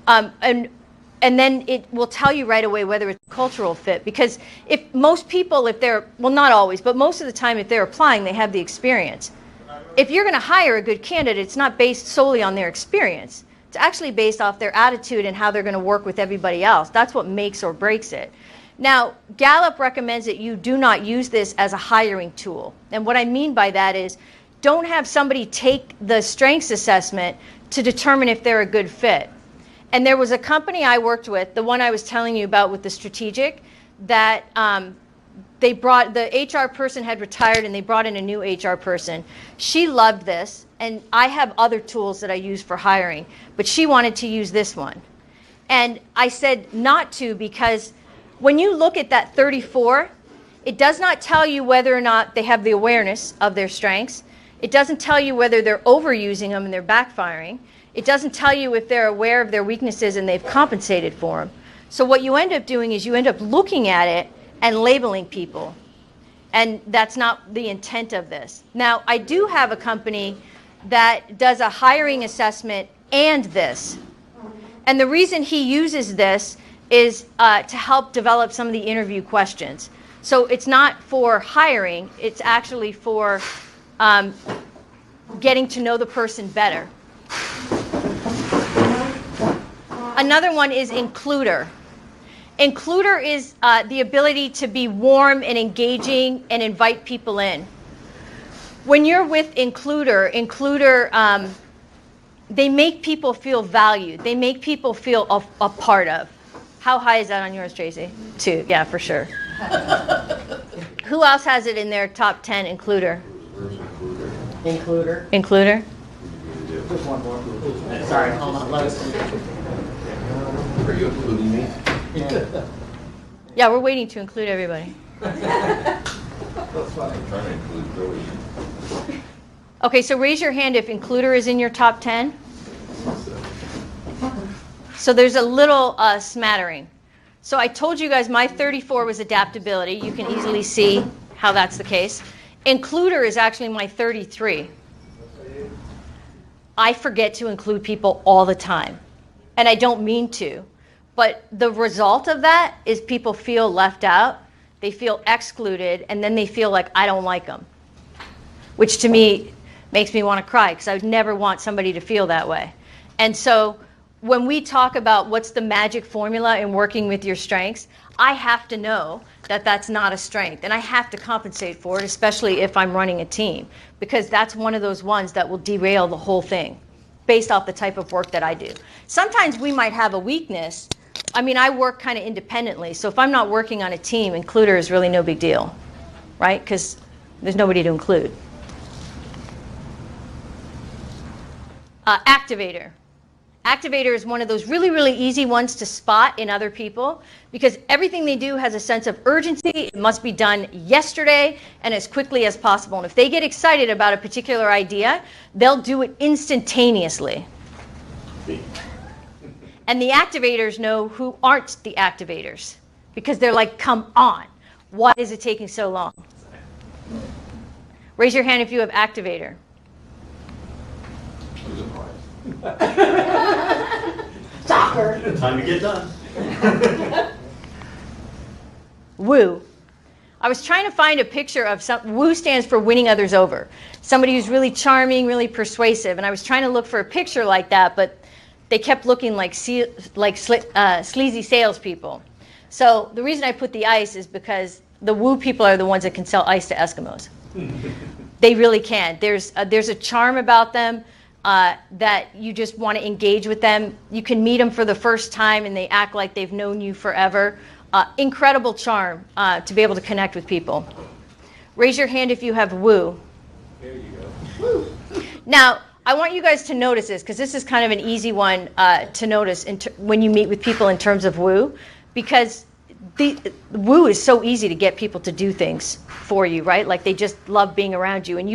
And then it will tell you right away whether it's a cultural fit, because if most people, if they're, well, not always, but most of the time if they're applying, they have the experience. If you're going to hire a good candidate, it's not based solely on their experience. It's actually based off their attitude and how they're going to work with everybody else. That's what makes or breaks it. Now, Gallup recommends that you do not use this as a hiring tool. And what I mean by that is, don't have somebody take the strengths assessment to determine if they're a good fit. And there was a company I worked with, the one I was telling you about with the strategic, that they brought, the HR person had retired and they brought in a new HR person. She loved this, and I have other tools that I use for hiring, but she wanted to use this one. And I said not to, because when you look at that 34, it does not tell you whether or not they have the awareness of their strengths. It doesn't tell you whether they're overusing them and they're backfiring. It doesn't tell you if they're aware of their weaknesses and they've compensated for them. So what you end up doing is you end up looking at it and labeling people. And that's not the intent of this. Now, I do have a company that does a hiring assessment and this. And the reason he uses this is to help develop some of the interview questions. So it's not for hiring, it's actually for getting to know the person better. Another one is includer. Includer is the ability to be warm and engaging and invite people in. When you're with includer, they make people feel valued. They make people feel a part of. How high is that on yours, Tracy? 2, yeah, for sure. Who else has it in their top 10 includer? Includer. Includer? There's one more. Sorry, hold on, Lois. Are you including me? Yeah, we're waiting to include everybody. I'm trying to include Joey. Okay, so raise your hand if includer is in your top 10. So there's a little smattering. So I told you guys my 34 was adaptability. You can easily see how that's the case. Includer is actually my 33. I forget to include people all the time, and I don't mean to. But the result of that is people feel left out, they feel excluded, and then they feel like I don't like them, which to me makes me want to cry because I would never want somebody to feel that way. And so when we talk about what's the magic formula in working with your strengths, I have to know that that's not a strength, and I have to compensate for it, especially if I'm running a team, because that's one of those ones that will derail the whole thing based off the type of work that I do. Sometimes we might have a weakness. I mean, I work kind of independently, so if I'm not working on a team, includer is really no big deal, right? Because there's nobody to include. Activator. Activator is one of those really, really easy ones to spot in other people because everything they do has a sense of urgency. It must be done yesterday and as quickly as possible. And if they get excited about a particular idea, they'll do it instantaneously. And the activators know who aren't the activators because they're like, come on, why is it taking so long? Raise your hand if you have activator. Soccer. Time to get done. Woo. I was trying to find a picture of woo stands for winning others over. Somebody who's really charming, really persuasive. And I was trying to look for a picture like that, but they kept looking like sleazy salespeople. So the reason I put the ice is because the woo people are the ones that can sell ice to Eskimos. They really can. There's a charm about them. That you just want to engage with them. You can meet them for the first time and they act like they've known you forever. Incredible charm to be able to connect with people. Raise your hand if you have woo. There you go. Woo. Now, I want you guys to notice this because this is kind of an easy one to notice when you meet with people in terms of woo, because the woo is so easy to get people to do things for you, right? Like they just love being around you, and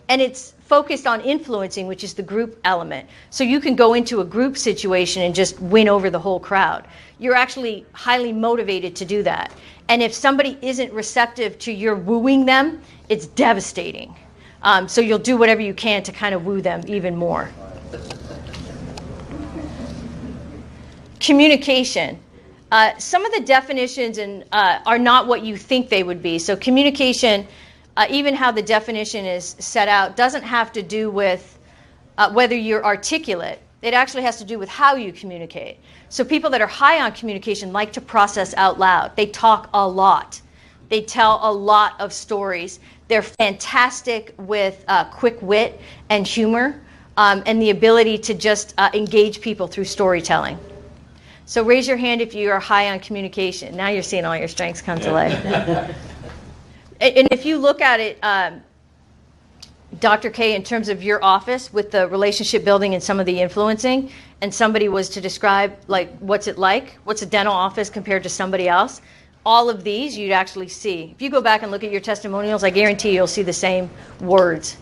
it's focused on influencing, which is the group element. So you can go into a group situation and just win over the whole crowd. You're actually highly motivated to do that. And if somebody isn't receptive to your wooing them, it's devastating. So you'll do whatever you can to kind of woo them even more. Communication. Some of the definitions are not what you think they would be. So communication, even how the definition is set out, doesn't have to do with whether you're articulate. It actually has to do with how you communicate. So people that are high on communication like to process out loud. They talk a lot. They tell a lot of stories. They're fantastic with quick wit and humor and the ability to just engage people through storytelling. So raise your hand if you are high on communication. Now you're seeing all your strengths come to life. And if you look at it, Dr. K, in terms of your office with the relationship building and some of the influencing, and somebody was to describe, like, what's it like? What's a dental office compared to somebody else? All of these you'd actually see. If you go back and look at your testimonials, I guarantee you'll see the same words.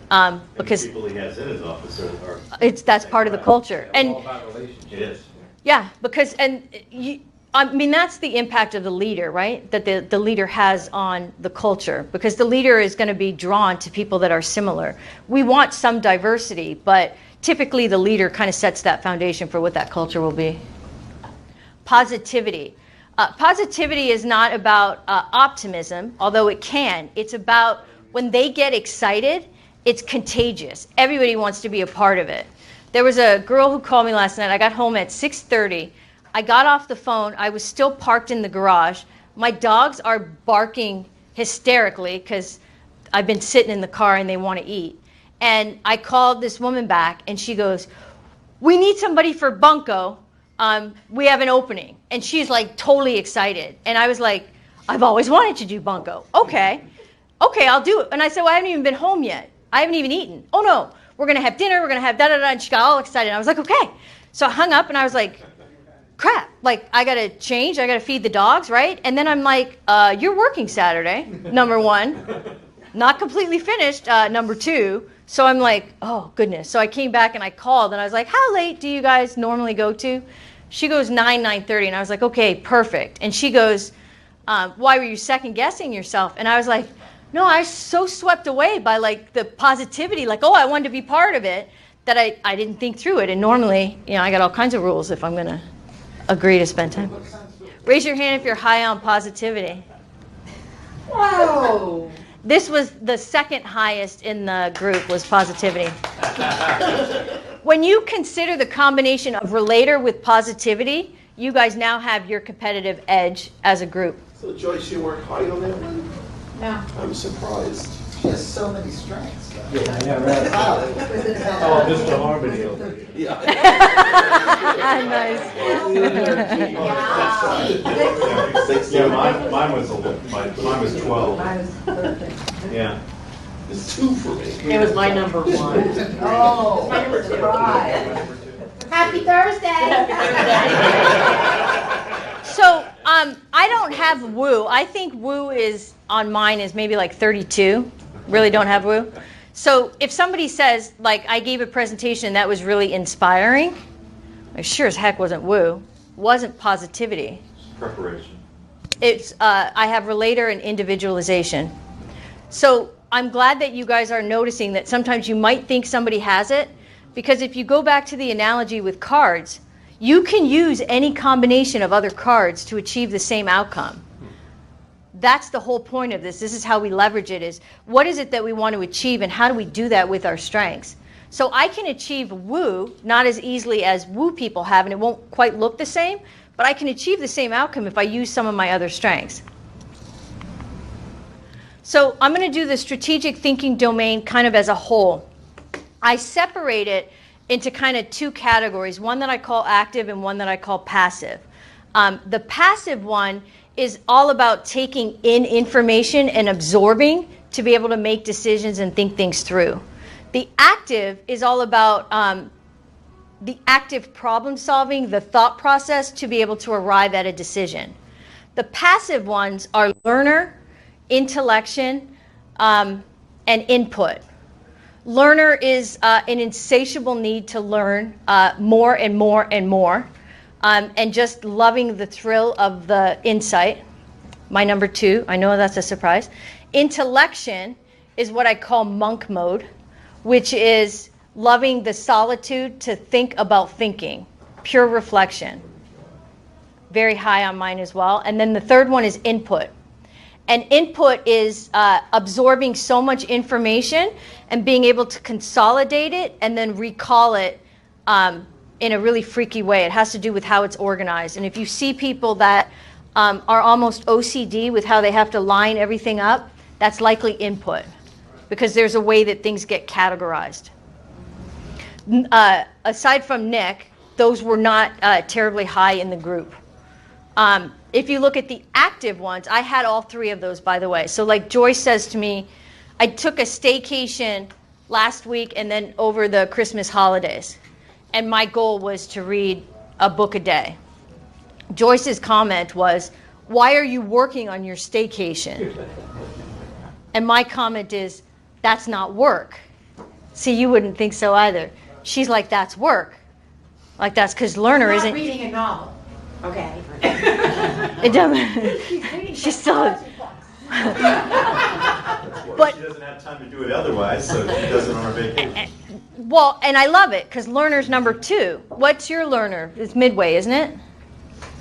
Because the people he has in his office are that's part of the culture. It's all about relationships. It is. Yeah, because that's the impact of the leader, right? That the leader has on the culture, because the leader is going to be drawn to people that are similar. We want some diversity, but typically the leader kind of sets that foundation for what that culture will be. Positivity. Positivity is not about optimism, although it can. It's about when they get excited it's contagious. Everybody wants to be a part of it. There was a girl who called me last night. I got home at 6:30. I got off the phone. I was still parked in the garage. My dogs are barking hysterically because I've been sitting in the car and they want to eat. And I called this woman back and she goes, "We need somebody for Bunko. We have an opening." And she's like totally excited. And I was like, "I've always wanted to do Bunko." Okay, I'll do it. And I said, "Well, I haven't even been home yet. I haven't even eaten." "Oh no, we're going to have dinner. We're going to have da-da-da." And she got all excited. I was like, "Okay." So I hung up and I was like, crap, like I got to change. I got to feed the dogs, right? And then I'm like, "You're working Saturday, number one. Not completely finished, number two." So I'm like, oh, goodness. So I came back and I called and I was like, "How late do you guys normally go to?" She goes 9:30. And I was like, "Okay, perfect." And she goes, "Why were you second guessing yourself?" And I was like, no, I was so swept away by like the positivity, like, oh, I wanted to be part of it, that I didn't think through it. And normally, I got all kinds of rules if I'm going to agree to spend time. Raise your hand if you're high on positivity. Whoa. This was the second highest in the group, was positivity. When you consider the combination of relator with positivity, you guys now have your competitive edge as a group. So Joyce, you weren't high on that one? No. I'm surprised. She has so many strengths. Yeah, right. Oh, Mr. Harmony over here. Yeah. Nice. Yeah, mine was 12. Yeah. It's 2 for me. It was my number one. Oh, surprise. Happy Thursday. So I don't have woo. I think woo is on mine is maybe like 32. Really don't have woo. So if somebody says, like, I gave a presentation that was really inspiring, I sure as heck wasn't woo. Wasn't positivity. Preparation. It's I have relator and individualization. So I'm glad that you guys are noticing that sometimes you might think somebody has it, because if you go back to the analogy with cards, you can use any combination of other cards to achieve the same outcome. That's the whole point of this. This is how we leverage it, is what is it that we want to achieve and how do we do that with our strengths? So I can achieve woo not as easily as woo people have, and it won't quite look the same, but I can achieve the same outcome if I use some of my other strengths. So I'm going to do the strategic thinking domain kind of as a whole. I separate it into kind of 2 categories, one that I call active and one that I call passive. The passive one is all about taking in information and absorbing to be able to make decisions and think things through. The active is all about the active problem solving, the thought process to be able to arrive at a decision. The passive ones are learner, intellection, and input. Learner is an insatiable need to learn more and more and more, and just loving the thrill of the insight. My number 2, I know that's a surprise. Intellection is what I call monk mode, which is loving the solitude to think about thinking, pure reflection. Very high on mine as well. And then the third one is input. And input is absorbing so much information and being able to consolidate it and then recall it in a really freaky way. It has to do with how it's organized. And if you see people that are almost OCD with how they have to line everything up, that's likely input, because there's a way that things get categorized. Aside from Nick, those were not terribly high in the group. If you look at the active ones, I had all 3 of those, by the way. So like Joyce says to me, I took a staycation last week and then over the Christmas holidays. And my goal was to read a book a day. Joyce's comment was, "Why are you working on your staycation?" And my comment is, "That's not work." See, you wouldn't think so either. She's like, "That's work." Like, that's because learner Not isn't. reading a novel. Okay. It doesn't. She's still. But she doesn't have time to do it otherwise, so she does it on her vacation. Well, and I love it because learner's number 2. What's your learner? It's midway, isn't it?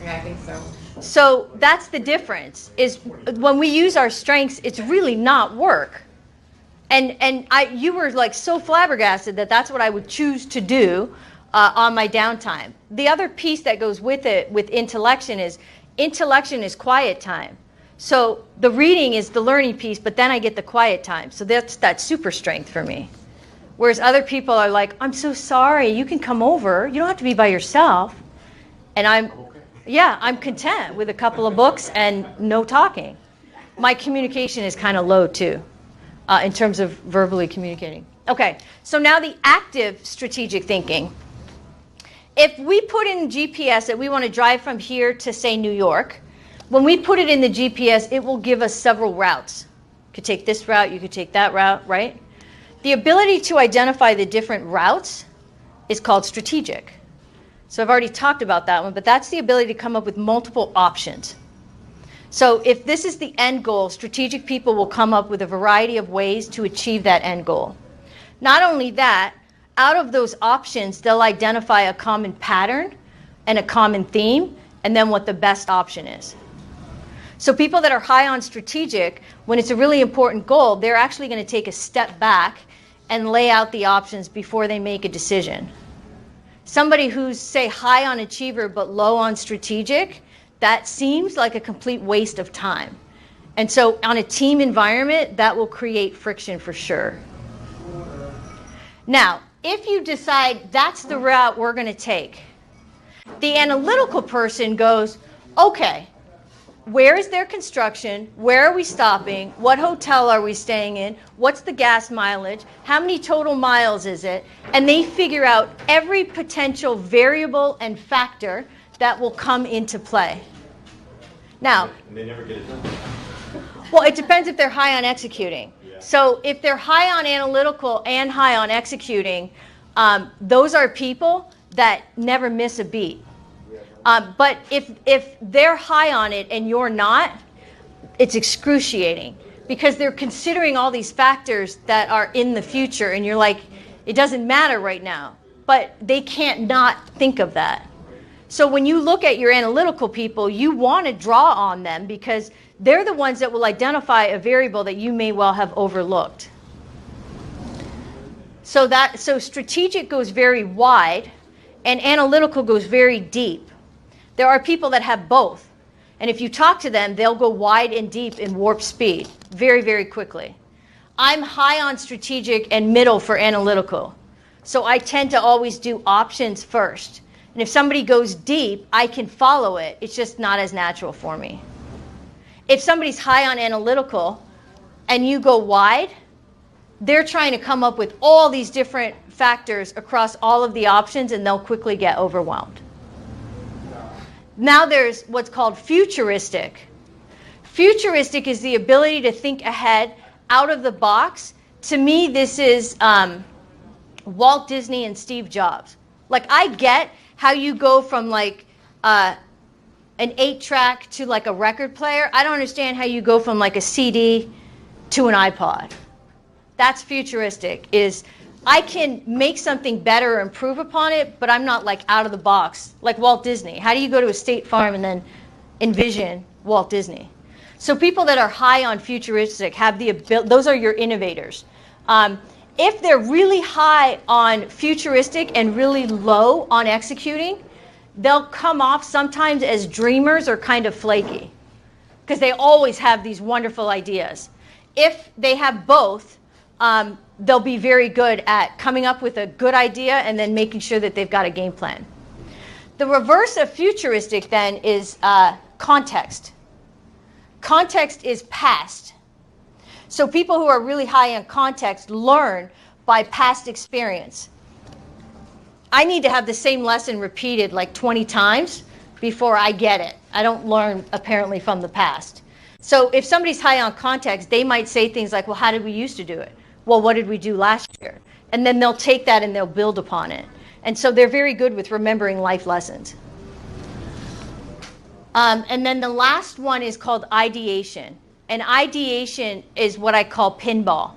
Yeah, I think so. So that's the difference, is when we use our strengths, it's really not work. And you were like so flabbergasted that that's what I would choose to do on my downtime. The other piece that goes with it, with intellection is quiet time. So the reading is the learning piece, but then I get the quiet time. So that's that super strength for me. Whereas other people are like, I'm so sorry, you can come over. You don't have to be by yourself. And I'm content with a couple of books and no talking. My communication is kind of low too, in terms of verbally communicating. Okay, so now the active strategic thinking. If we put in GPS that we want to drive from here to, say, New York, when we put it in the GPS, it will give us several routes. You could take this route, you could take that route, right? The ability to identify the different routes is called strategic. So I've already talked about that one, but that's the ability to come up with multiple options. So if this is the end goal, strategic people will come up with a variety of ways to achieve that end goal. Not only that, out of those options, they'll identify a common pattern and a common theme, and then what the best option is. So people that are high on strategic, when it's a really important goal, they're actually going to take a step back and lay out the options before they make a decision. Somebody who's, say, high on achiever but low on strategic, that seems like a complete waste of time. And so on a team environment, that will create friction for sure. Now, if you decide that's the route we're going to take, the analytical person goes, okay, where is their construction? Where are we stopping? What hotel are we staying in? What's the gas mileage? How many total miles is it? And they figure out every potential variable and factor that will come into play. Now, And they never get it done. well, it depends if they're high on executing. So if they're high on analytical and high on executing, those are people that never miss a beat. But if they're high on it and you're not, it's excruciating because they're considering all these factors that are in the future and you're like, it doesn't matter right now. But they can't not think of that. So when you look at your analytical people, you want to draw on them because they're the ones that will identify a variable that you may well have overlooked. So strategic goes very wide and analytical goes very deep. There are people that have both. And if you talk to them, they'll go wide and deep in warp speed very, very quickly. I'm high on strategic and middle for analytical. So I tend to always do options first. And if somebody goes deep, I can follow it. It's just not as natural for me. If somebody's high on analytical and you go wide, they're trying to come up with all these different factors across all of the options and they'll quickly get overwhelmed. Now there's what's called futuristic. Futuristic is the ability to think ahead out of the box. To me, this is Walt Disney and Steve Jobs. Like, I get how you go from like an 8-track to like a record player. I don't understand how you go from like a CD to an iPod. That's futuristic, is I can make something better or improve upon it, but I'm not like out of the box, like Walt Disney. How do you go to a State Farm and then envision Walt Disney? So people that are high on futuristic have the ability, those are your innovators. If they're really high on futuristic and really low on executing, they'll come off sometimes as dreamers or kind of flaky because they always have these wonderful ideas. If they have both, they'll be very good at coming up with a good idea and then making sure that they've got a game plan. The reverse of futuristic then is context. Context is past. So people who are really high on context learn by past experience. I need to have the same lesson repeated like 20 times before I get it. I don't learn apparently from the past. So if somebody's high on context, they might say things like, well, how did we used to do it? Well, what did we do last year? And then they'll take that and they'll build upon it. And so they're very good with remembering life lessons. And then the last one is called ideation. And ideation is what I call pinball.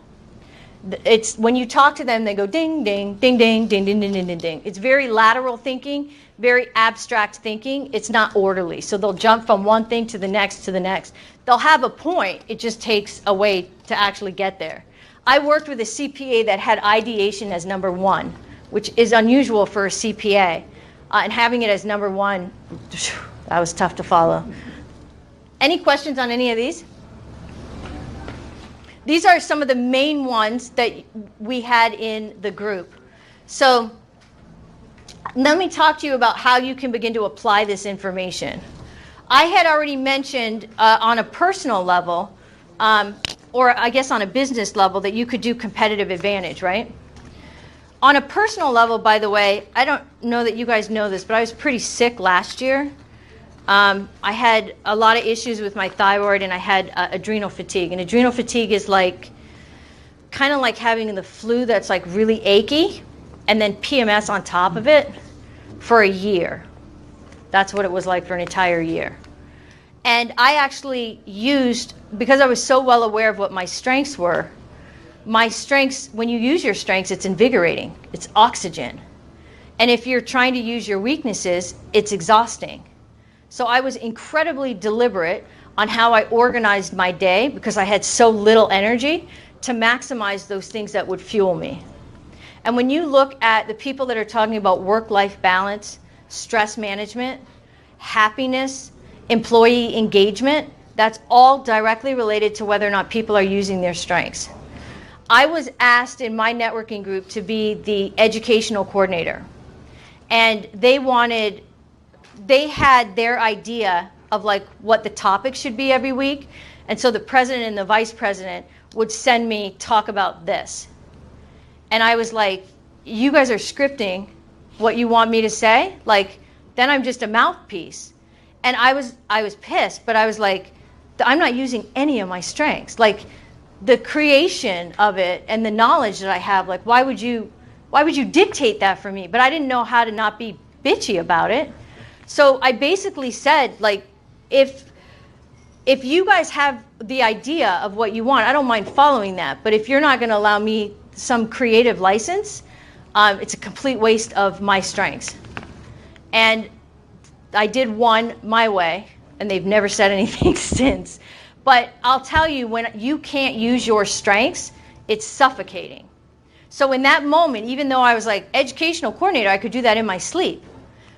It's when you talk to them, they go ding, ding, ding, ding, ding, ding, ding, ding, ding, ding. It's very lateral thinking, very abstract thinking. It's not orderly. So they'll jump from one thing to the next to the next. They'll have a point. It just takes a way to actually get there. I worked with a CPA that had ideation as number one, which is unusual for a CPA. And having it as number one, that was tough to follow. Any questions on any of these? These are some of the main ones that we had in the group. So let me talk to you about how you can begin to apply this information. I had already mentioned on a personal level, or I guess on a business level, that you could do competitive advantage, right? On a personal level, by the way, I don't know that you guys know this, but I was pretty sick last year. I had a lot of issues with my thyroid, and I had adrenal fatigue. And adrenal fatigue is like, kind of like having the flu that's like really achy, and then PMS on top of it for a year. That's what it was like for an entire year. And I actually used, because I was so well aware of what my strengths were, my strengths, when you use your strengths, it's invigorating, it's oxygen. And if you're trying to use your weaknesses, it's exhausting. So I was incredibly deliberate on how I organized my day, because I had so little energy, to maximize those things that would fuel me. And when you look at the people that are talking about work-life balance, stress management, happiness, employee engagement, that's all directly related to whether or not people are using their strengths. I was asked in my networking group to be the educational coordinator. And they had their idea of like what the topic should be every week. And so the president and the vice president would send me talk about this. And I was like, you guys are scripting what you want me to say? Like, then I'm just a mouthpiece. And I was pissed, but I was like, I'm not using any of my strengths. Like, the creation of it and the knowledge that I have, like, why would you dictate that for me? But I didn't know how to not be bitchy about it. So I basically said, like, if you guys have the idea of what you want, I don't mind following that. But if you're not going to allow me some creative license, it's a complete waste of my strengths. And I did one my way, and they've never said anything since. But I'll tell you, when you can't use your strengths, it's suffocating. So in that moment, even though I was like educational coordinator, I could do that in my sleep.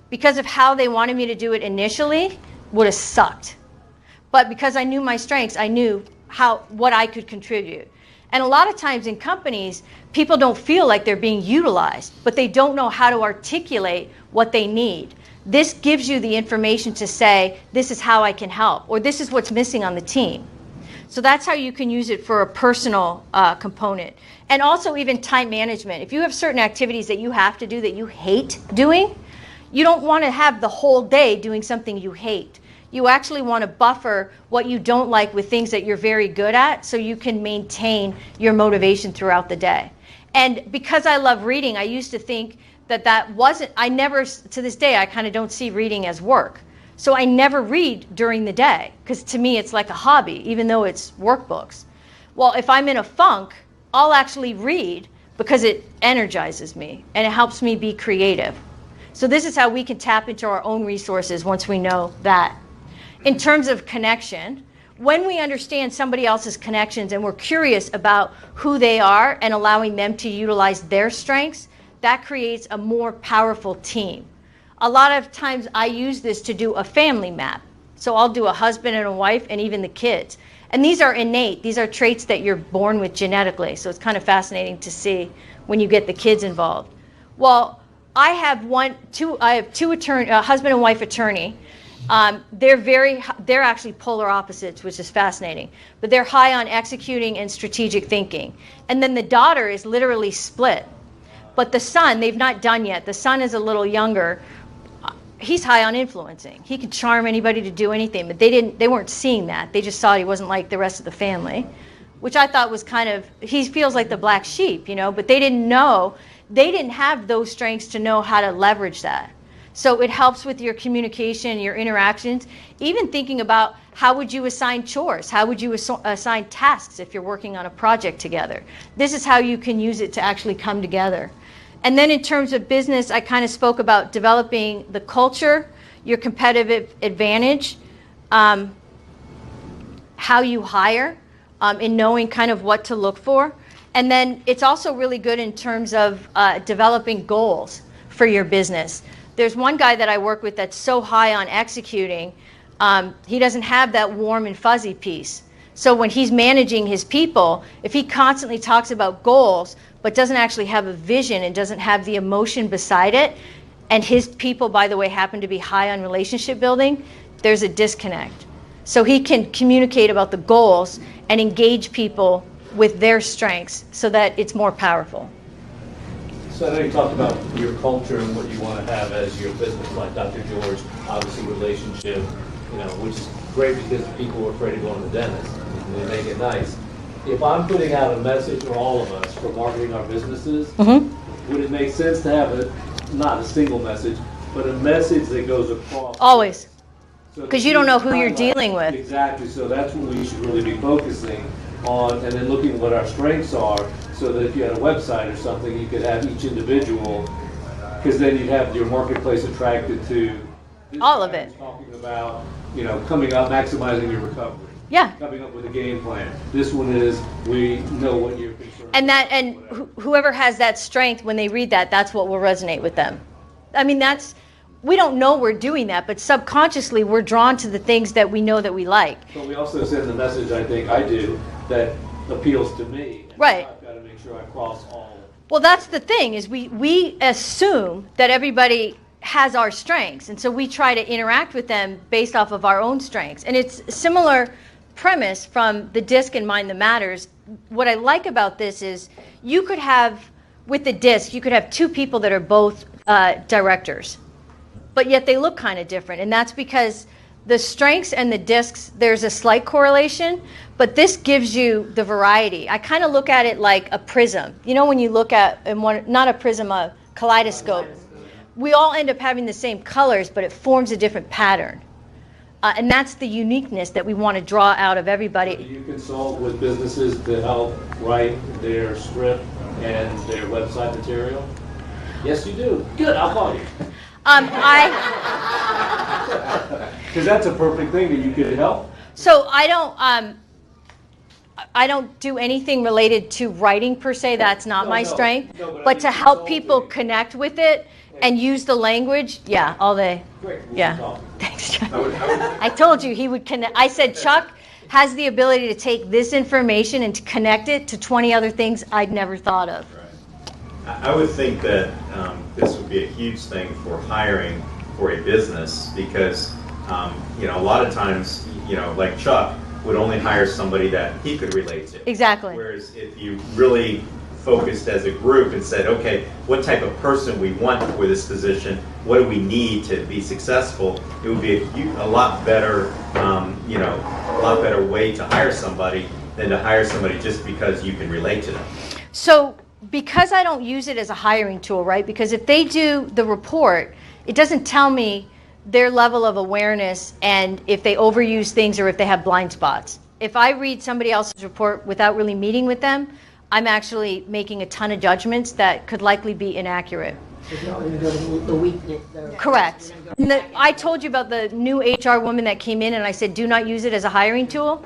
Because of how they wanted me to do it initially, would have sucked. But because I knew my strengths, I knew what I could contribute. And a lot of times in companies, people don't feel like they're being utilized, but they don't know how to articulate what they need. This gives you the information to say, this is how I can help, or this is what's missing on the team. So that's how you can use it for a personal component. And also even time management. If you have certain activities that you have to do that you hate doing, you don't want to have the whole day doing something you hate. You actually want to buffer what you don't like with things that you're very good at, so you can maintain your motivation throughout the day. And because I love reading, I used to think that wasn't, I never, to this day, I kind of don't see reading as work. So I never read during the day, because to me it's like a hobby, even though it's workbooks. Well, if I'm in a funk, I'll actually read because it energizes me and it helps me be creative. So this is how we can tap into our own resources once we know that. In terms of connection, when we understand somebody else's connections and we're curious about who they are and allowing them to utilize their strengths, that creates a more powerful team. A lot of times I use this to do a family map. So I'll do a husband and a wife and even the kids. And these are innate. These are traits that you're born with genetically. So it's kind of fascinating to see when you get the kids involved. Well, I have two husband and wife attorney. They're actually polar opposites, which is fascinating. But they're high on executing and strategic thinking. And then the daughter is literally split. But the son, they've not done yet. The son is a little younger. He's high on influencing. He could charm anybody to do anything, but they weren't seeing that. They just thought he wasn't like the rest of the family, which I thought was kind of, he feels like the black sheep, but they didn't have those strengths to know how to leverage that. So it helps with your communication, your interactions, even thinking about how would you assign chores? How would you assign tasks if you're working on a project together? This is how you can use it to actually come together. And then in terms of business, I kind of spoke about developing the culture, your competitive advantage, how you hire, in knowing kind of what to look for. And then it's also really good in terms of developing goals for your business. There's one guy that I work with that's so high on executing, he doesn't have that warm and fuzzy piece. So when he's managing his people, if he constantly talks about goals but doesn't actually have a vision and doesn't have the emotion beside it, and his people, by the way, happen to be high on relationship building, there's a disconnect. So he can communicate about the goals and engage people with their strengths so that it's more powerful. So I know you talked about your culture and what you want to have as your business, like Dr. George, obviously relationship, which is great because people are afraid of going to the dentist. And they make it nice. If I'm putting out a message, or all of us, for marketing our businesses, would it make sense to have not a single message, but a message that goes across? Always. So Because you don't know who you're dealing with. Exactly. So that's what we should really be focusing on, and then looking at what our strengths are, so that if you had a website or something, you could have each individual, because then you'd have your marketplace attracted to this all of guy it. who's talking about, coming up, maximizing your recovery. Yeah. Coming up with a game plan. This one is, we know what you're concerned And whoever has that strength, when they read that, that's what will resonate with them. I mean, we don't know we're doing that, but subconsciously we're drawn to the things that we know that we like. But we also send the message, I think I do, that appeals to me. And right. I've got to make sure I cross all. Well, that's the thing, is we assume that everybody has our strengths, and so we try to interact with them based off of our own strengths. And it's a similar premise from the DISC and Mind That Matters. What I like about this is you could have, with the DISC, you could have two people that are both directors, but yet they look kind of different. And that's because the strengths and the discs, there's a slight correlation, but this gives you the variety. I kind of look at it like a prism. You know, when you look at, not a prism, a kaleidoscope, we all end up having the same colors, but it forms a different pattern. And that's the uniqueness that we want to draw out of everybody. Do you consult with businesses to help write their script and their website material? Yes, you do. Good, I'll call you. Because that's a perfect thing that you could help. So I don't do anything related to writing per se. That's not my strength. But to help people connect with it and use the language, yeah, all day. Great. Yeah. Thanks, Chuck. I told you he would connect. I said Chuck has the ability to take this information and to connect it to 20 other things I'd never thought of. I would think that this would be a huge thing for hiring for a business because, a lot of times, like Chuck would only hire somebody that he could relate to. Exactly. Whereas if you really focused as a group and said, okay, what type of person we want for this position, what do we need to be successful, it would be a lot better, a lot better way to hire somebody than to hire somebody just because you can relate to them. So, because I don't use it as a hiring tool, right? Because if they do the report, it doesn't tell me their level of awareness and if they overuse things or if they have blind spots. If I read somebody else's report without really meeting with them, I'm actually making a ton of judgments that could likely be inaccurate. The weakness. Correct. I told you about the new HR woman that came in and I said, do not use it as a hiring tool.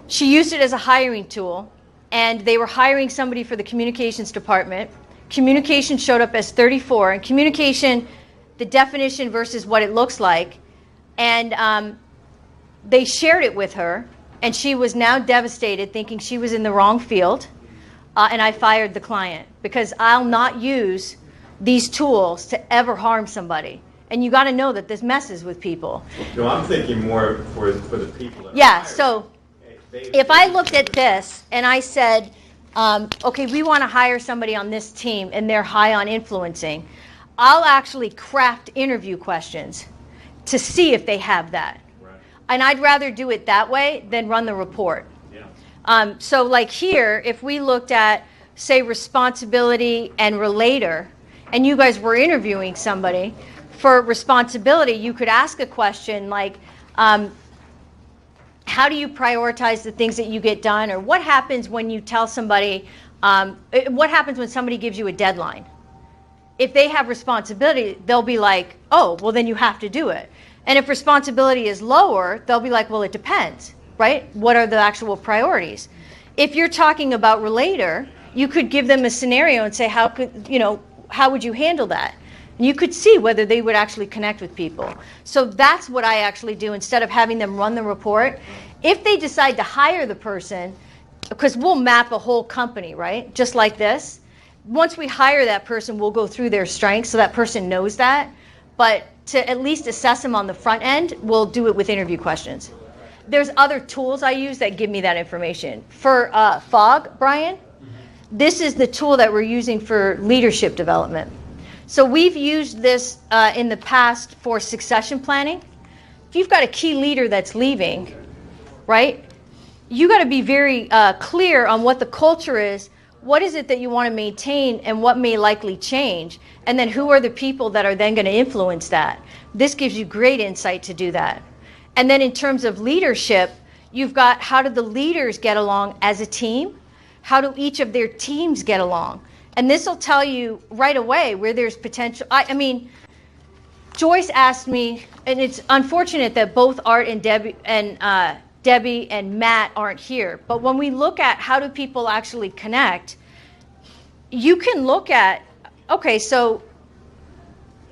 She used it as a hiring tool. And they were hiring somebody for the communications department. Communication showed up as 34, and communication, the definition versus what it looks like. And they shared it with her, and she was now devastated, thinking she was in the wrong field. And I fired the client because I'll not use these tools to ever harm somebody. And you got to know that this messes with people. No, I'm thinking more for the people that are Yeah, hired. so if I looked at this and I said, okay, we want to hire somebody on this team and they're high on influencing, I'll actually craft interview questions to see if they have that. Right. And I'd rather do it that way than run the report. Yeah. So like here, if we looked at, say, responsibility and relator, and you guys were interviewing somebody, for responsibility, you could ask a question like, how do you prioritize the things that you get done? Or what happens when you tell somebody, what happens when somebody gives you a deadline? If they have responsibility, they'll be like, oh, well, then you have to do it. And if responsibility is lower, they'll be like, well, it depends, right? What are the actual priorities? If you're talking about relator, you could give them a scenario and say, how would you handle that? And you could see whether they would actually connect with people. So that's what I actually do instead of having them run the report. If they decide to hire the person, because we'll map a whole company, right? Just like this. Once we hire that person, we'll go through their strengths so that person knows that. But to at least assess them on the front end, we'll do it with interview questions. There's other tools I use that give me that information. For FOG, Brian, this is the tool that we're using for leadership development. So we've used this in the past for succession planning. If you've got a key leader that's leaving, right, you got to be very clear on what the culture is, what is it that you want to maintain, and what may likely change, and then who are the people that are then going to influence that. This gives you great insight to do that. And then in terms of leadership, you've got how do the leaders get along as a team? How do each of their teams get along? And this will tell you right away where there's potential. I mean, Joyce asked me, and it's unfortunate that both Art and Debbie and Matt aren't here. But when we look at how do people actually connect, you can look at, okay, so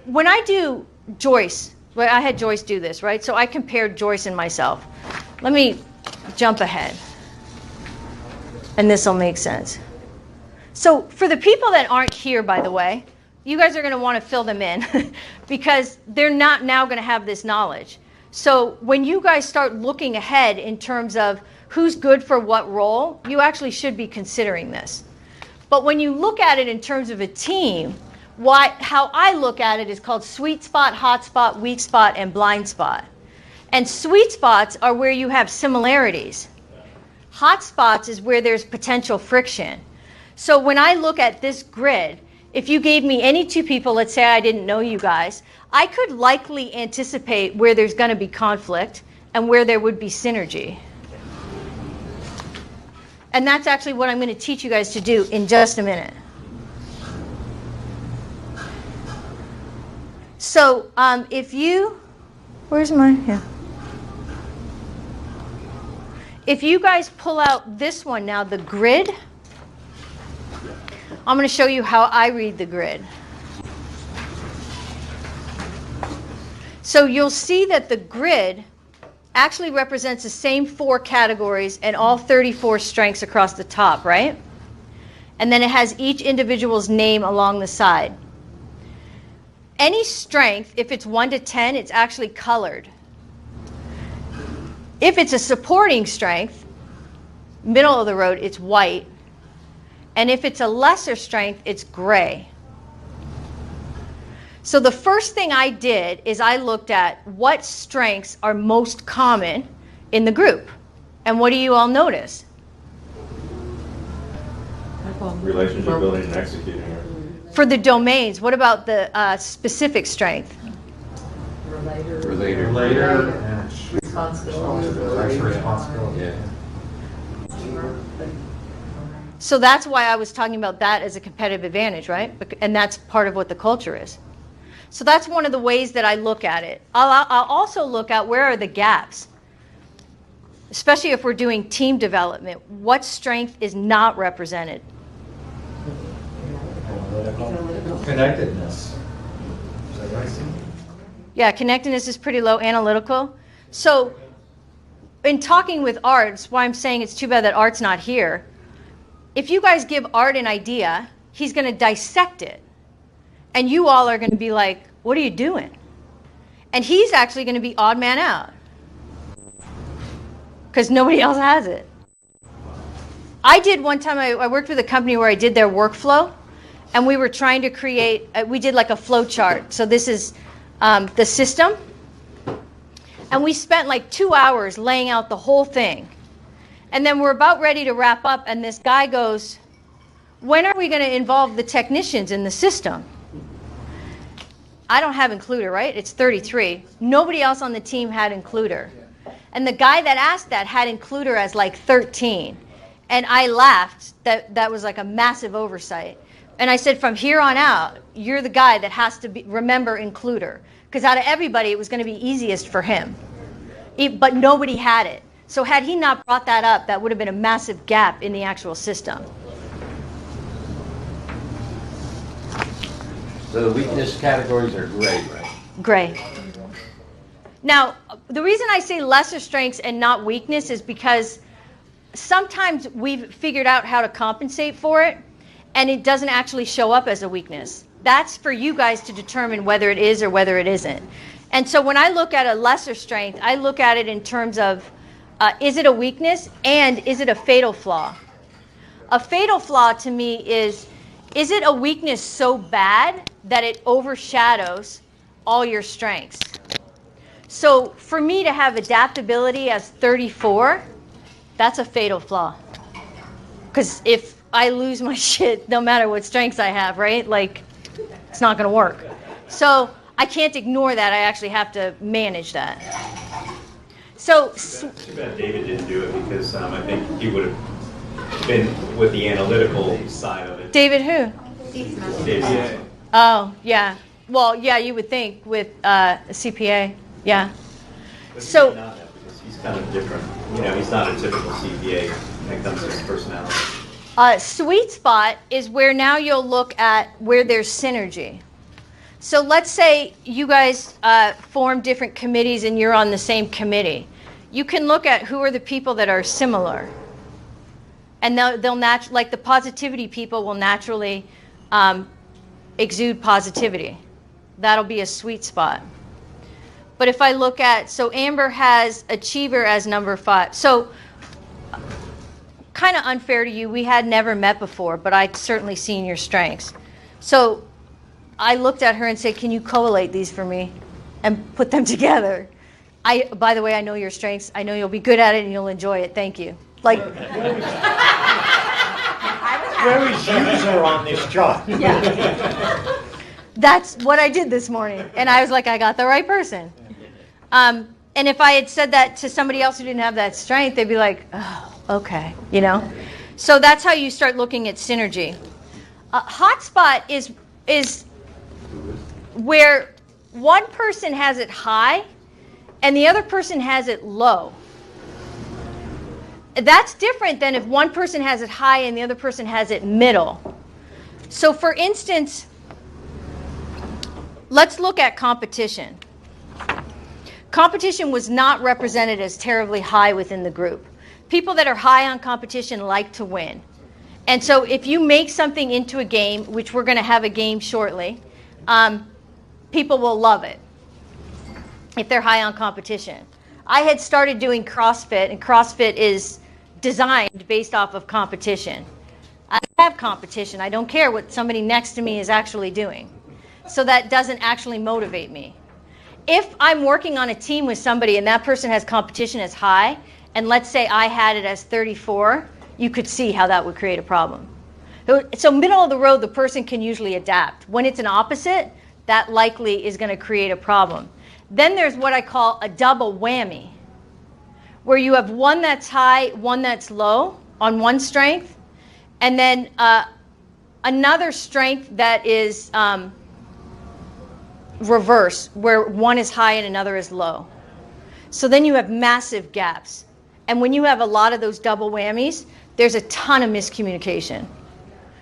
when I do Joyce, well, I had Joyce do this, right? So I compared Joyce and myself. Let me jump ahead. And this will make sense. So for the people that aren't here, by the way, you guys are going to want to fill them in because they're not now going to have this knowledge. So when you guys start looking ahead in terms of who's good for what role, you actually should be considering this. But when you look at it in terms of a team, how I look at it is called sweet spot, hot spot, weak spot, and blind spot. And sweet spots are where you have similarities. Hot spots is where there's potential friction. So when I look at this grid, if you gave me any two people, let's say I didn't know you guys, I could likely anticipate where there's going to be conflict and where there would be synergy. And that's actually what I'm going to teach you guys to do in just a minute. So if you guys pull out this one now, the grid, I'm going to show you how I read the grid. So you'll see that the grid actually represents the same 4 categories and all 34 strengths across the top, right? And then it has each individual's name along the side. Any strength, if it's 1 to 10, it's actually colored. If it's a supporting strength, middle of the road, it's white. And if it's a lesser strength, it's gray. So the first thing I did is I looked at what strengths are most common in the group. And what do you all notice? Relationship building and executing. For the domains, what about the specific strength? Relator. Responsibility. Yeah. So that's why I was talking about that as a competitive advantage, right? And that's part of what the culture is. So that's one of the ways that I look at it. I'll also look at where are the gaps, especially if we're doing team development. What strength is not represented? Connectedness. Is that right? Yeah, connectedness is pretty low. Analytical. So in talking with Art, that's why I'm saying it's too bad that Art's not here. If you guys give Art an idea, he's going to dissect it. And you all are going to be like, what are you doing? And he's actually going to be odd man out. Because nobody else has it. I did one time, I worked with a company where I did their workflow. And we were trying to create, we did like a flow chart. So this is the system. And we spent like 2 hours laying out the whole thing. And then we're about ready to wrap up, and this guy goes, when are we going to involve the technicians in the system? I don't have includer, right? It's 33. Nobody else on the team had includer. And the guy that asked that had includer as like 13. And I laughed. That was like a massive oversight. And I said, from here on out, you're the guy that has to remember includer. Because out of everybody, it was going to be easiest for him. But nobody had it. So had he not brought that up, that would have been a massive gap in the actual system. So the weakness categories are gray, right? Gray. Now, the reason I say lesser strengths and not weakness is because sometimes we've figured out how to compensate for it, and it doesn't actually show up as a weakness. That's for you guys to determine whether it is or whether it isn't. And so when I look at a lesser strength, I look at it in terms of is it a weakness and is it a fatal flaw? A fatal flaw to me is it a weakness so bad that it overshadows all your strengths? So for me to have adaptability as 34, that's a fatal flaw. Because if I lose my shit, no matter what strengths I have, right? Like, it's not going to work. So I can't ignore that. I actually have to manage that. So Too bad David didn't do it because I think he would have been with the analytical side of it. David who? David. Oh, yeah. Well, yeah, you would think with a CPA. Yeah. But he's So not that because he's kind of different. You know, he's not a typical CPA when it comes to his personality. sweet spot is where now you'll look at where there's synergy. So let's say you guys form different committees and you're on the same committee. You can look at who are the people that are similar. And they'll like the positivity people will naturally exude positivity. That'll be a sweet spot. But if I look at, so Amber has achiever as number 5. So kind of unfair to you, we had never met before, but I'd certainly seen your strengths. So I looked at her and said, can you collate these for me and put them together? By the way, I know your strengths. I know you'll be good at it and you'll enjoy it. Thank you. Like, Where is user on this chart? yeah. That's what I did this morning. And I was like, I got the right person. And if I had said that to somebody else who didn't have that strength, they'd be like, oh, okay, you know? So that's how you start looking at synergy. Hotspot is where one person has it high and the other person has it low. That's different than if one person has it high and the other person has it middle. So for instance, let's look at competition. Competition was not represented as terribly high within the group. People that are high on competition like to win. And so if you make something into a game, which we're going to have a game shortly, people will love it if they're high on competition. I had started doing CrossFit, and CrossFit is designed based off of competition. I have competition. I don't care what somebody next to me is actually doing. So that doesn't actually motivate me. If I'm working on a team with somebody and that person has competition as high, and let's say I had it as 34, you could see how that would create a problem. So middle of the road, the person can usually adapt. When it's an opposite, that likely is going to create a problem. Then there's what I call a double whammy, where you have one that's high, one that's low on one strength, and then another strength that is reverse, where one is high and another is low. So then you have massive gaps. And when you have a lot of those double whammies, there's a ton of miscommunication,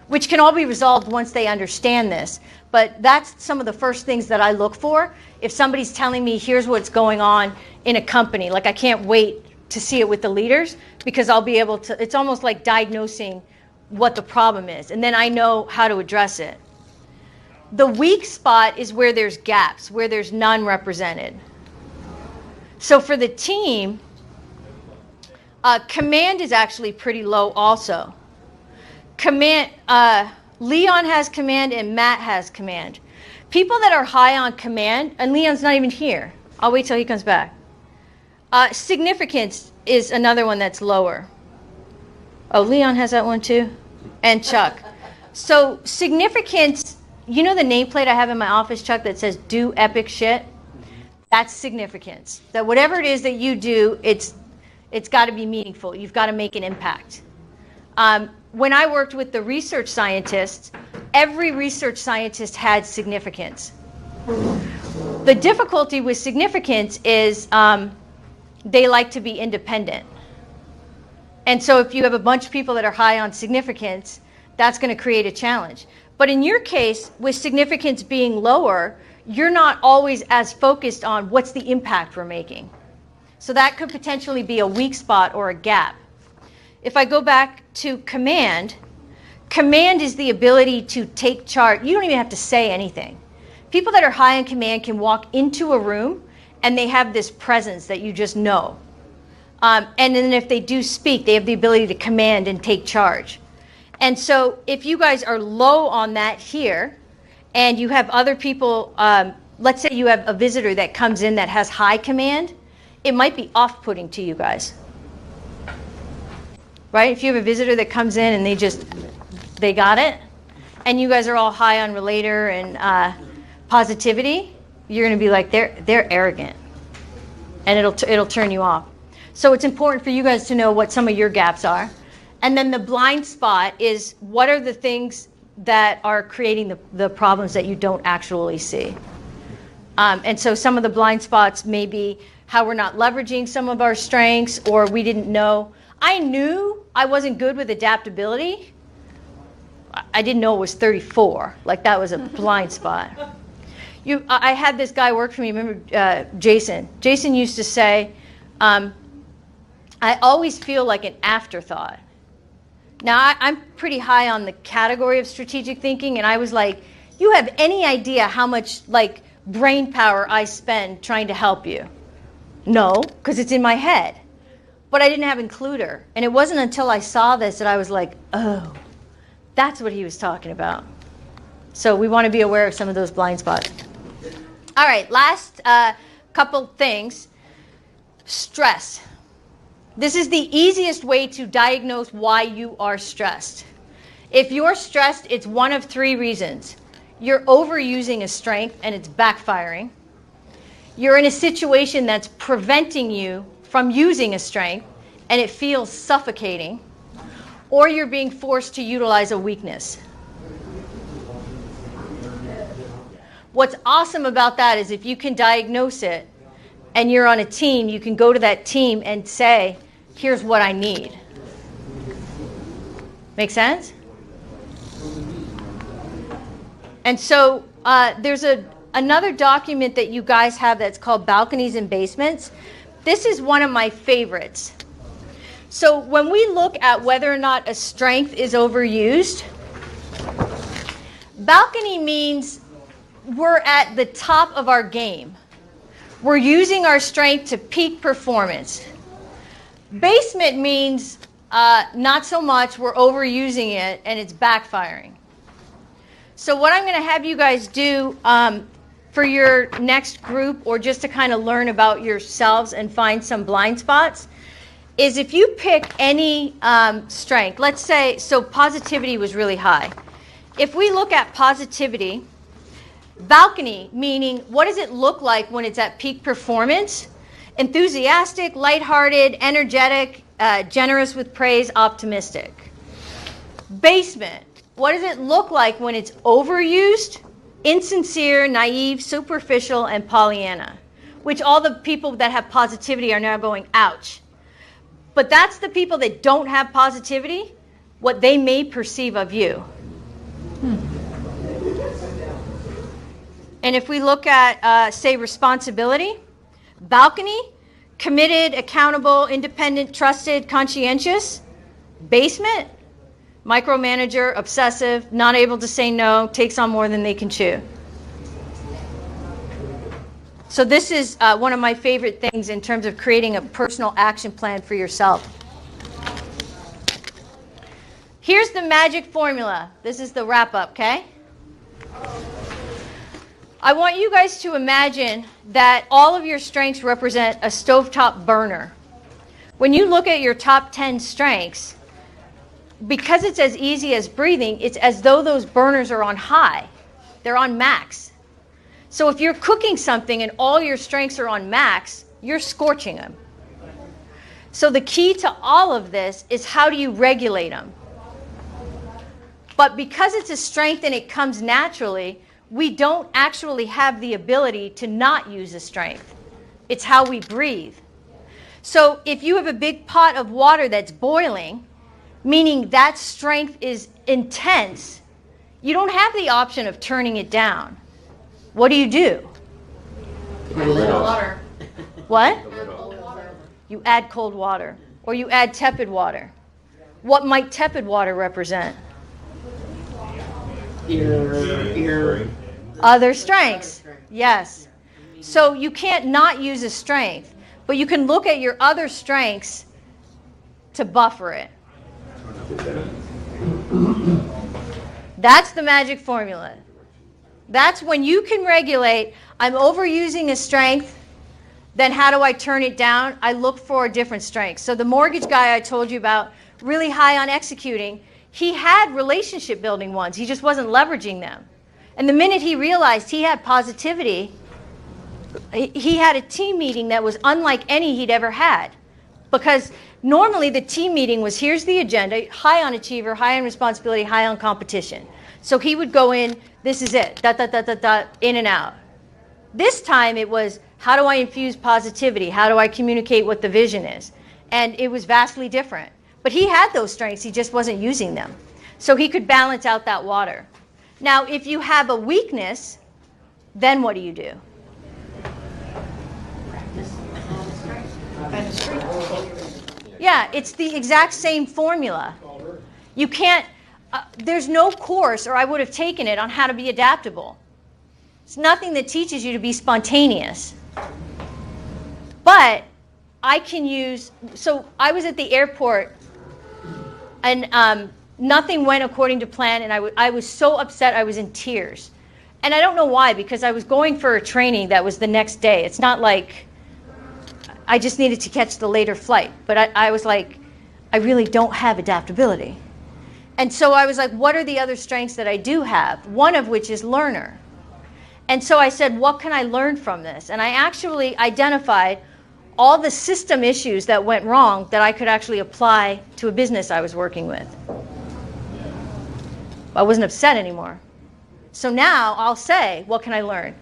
which can all be resolved once they understand this. But that's some of the first things that I look for. If somebody's telling me, here's what's going on in a company, like I can't wait to see it with the leaders, because I'll be able to, it's almost like diagnosing what the problem is, and then I know how to address it. The weak spot is where there's gaps, where there's none represented. So for the team, command is actually pretty low also. Command, Leon has command and Matt has command. People that are high on command, and Leon's not even here. I'll wait till he comes back. Significance is another one that's lower. Oh, Leon has that one too? And Chuck. So significance, you know the nameplate I have in my office, Chuck, that says do epic shit? That's significance. That whatever it is that you do, it's got to be meaningful. You've got to make an impact. When I worked with the research scientists, every research scientist had significance. The difficulty with significance is they like to be independent. And so if you have a bunch of people that are high on significance, that's going to create a challenge. But in your case, with significance being lower, you're not always as focused on what's the impact we're making. So that could potentially be a weak spot or a gap. If I go back to command, command is the ability to take charge. You don't even have to say anything. People that are high in command can walk into a room and they have this presence that you just know. And then if they do speak, they have the ability to command and take charge. And so if you guys are low on that here, and you have other people, let's say you have a visitor that comes in that has high command, it might be off-putting to you guys. Right? If you have a visitor that comes in and they got it, and you guys are all high on relator and positivity, you're going to be like, they're arrogant. And it'll turn you off. So it's important for you guys to know what some of your gaps are. And then the blind spot is what are the things that are creating the problems that you don't actually see. And so some of the blind spots may be how we're not leveraging some of our strengths, or we didn't know. I knew I wasn't good with adaptability. I didn't know it was 34. Like that was a blind spot. I had this guy work for me, remember Jason? Jason used to say, I always feel like an afterthought. Now, I'm pretty high on the category of strategic thinking, and I was like, you have any idea how much like brain power I spend trying to help you? No, because it's in my head. But I didn't have includer. And it wasn't until I saw this that I was like, oh, that's what he was talking about. So we want to be aware of some of those blind spots. All right, last couple things. Stress. This is the easiest way to diagnose why you are stressed. If you're stressed, it's one of three reasons. You're overusing a strength and it's backfiring. You're in a situation that's preventing you from using a strength and it feels suffocating. Or you're being forced to utilize a weakness. What's awesome about that is if you can diagnose it, and you're on a team, you can go to that team and say, here's what I need. Make sense? And so there's another document that you guys have that's called Balconies and Basements. This is one of my favorites. So when we look at whether or not a strength is overused, balcony means we're at the top of our game. We're using our strength to peak performance. Basement means not so much, we're overusing it and it's backfiring. So what I'm going to have you guys do for your next group, or just to kind of learn about yourselves and find some blind spots, is if you pick any strength, let's say, so positivity was really high. If we look at positivity, balcony, meaning what does it look like when it's at peak performance? Enthusiastic, lighthearted, energetic, generous with praise, optimistic. Basement, what does it look like when it's overused? Insincere, naive, superficial, and Pollyanna, which all the people that have positivity are now going, ouch. But that's the people that don't have positivity, what they may perceive of you. And if we look at, say, responsibility, balcony, committed, accountable, independent, trusted, conscientious. Basement, micromanager, obsessive, not able to say no, takes on more than they can chew. So this is one of my favorite things in terms of creating a personal action plan for yourself. Here's the magic formula. This is the wrap-up, okay? I want you guys to imagine that all of your strengths represent a stovetop burner. When you look at your top 10 strengths, because it's as easy as breathing, it's as though those burners are on high. They're on max. So if you're cooking something and all your strengths are on max, you're scorching them. So the key to all of this is how do you regulate them? But because it's a strength and it comes naturally, we don't actually have the ability to not use a strength. It's how we breathe. So if you have a big pot of water that's boiling, meaning that strength is intense, you don't have the option of turning it down. What do? Water. What? Cold water. You add cold water, or you add tepid water. What might tepid water represent? Your Other strengths. Yes. So you can't not use a strength, but you can look at your other strengths to buffer it. That's the magic formula. That's when you can regulate, I'm overusing a strength, then how do I turn it down? I look for a different strength. So the mortgage guy I told you about, really high on executing, he had relationship building ones. He just wasn't leveraging them. And the minute he realized he had positivity, he had a team meeting that was unlike any he'd ever had. Because normally the team meeting was, here's the agenda, high on achiever, high on responsibility, high on competition. So he would go in, this is it, in and out. This time it was, how do I infuse positivity? How do I communicate what the vision is? And it was vastly different. But he had those strengths, he just wasn't using them. So he could balance out that water. Now, if you have a weakness, then what do you do? Yeah, it's the exact same formula. You can't, there's no course, or I would have taken it, on how to be adaptable. It's nothing that teaches you to be spontaneous. But I can use, so I was at the airport, and nothing went according to plan, and I was so upset I was in tears. And I don't know why, because I was going for a training that was the next day. It's not like I just needed to catch the later flight. But I was like, I really don't have adaptability. And so I was like, what are the other strengths that I do have? One of which is learner. And so I said, what can I learn from this? And I actually identified all the system issues that went wrong that I could actually apply to a business I was working with. I wasn't upset anymore. So now I'll say, what can I learn?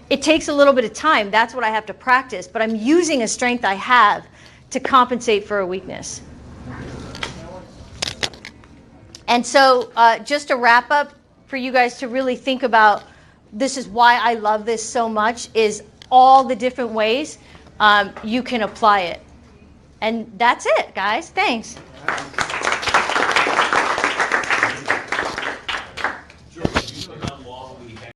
It takes a little bit of time. That's what I have to practice. But I'm using a strength I have to compensate for a weakness. And so just to wrap up, for you guys to really think about, this is why I love this so much, is all the different ways you can apply it. And that's it, guys. Thanks.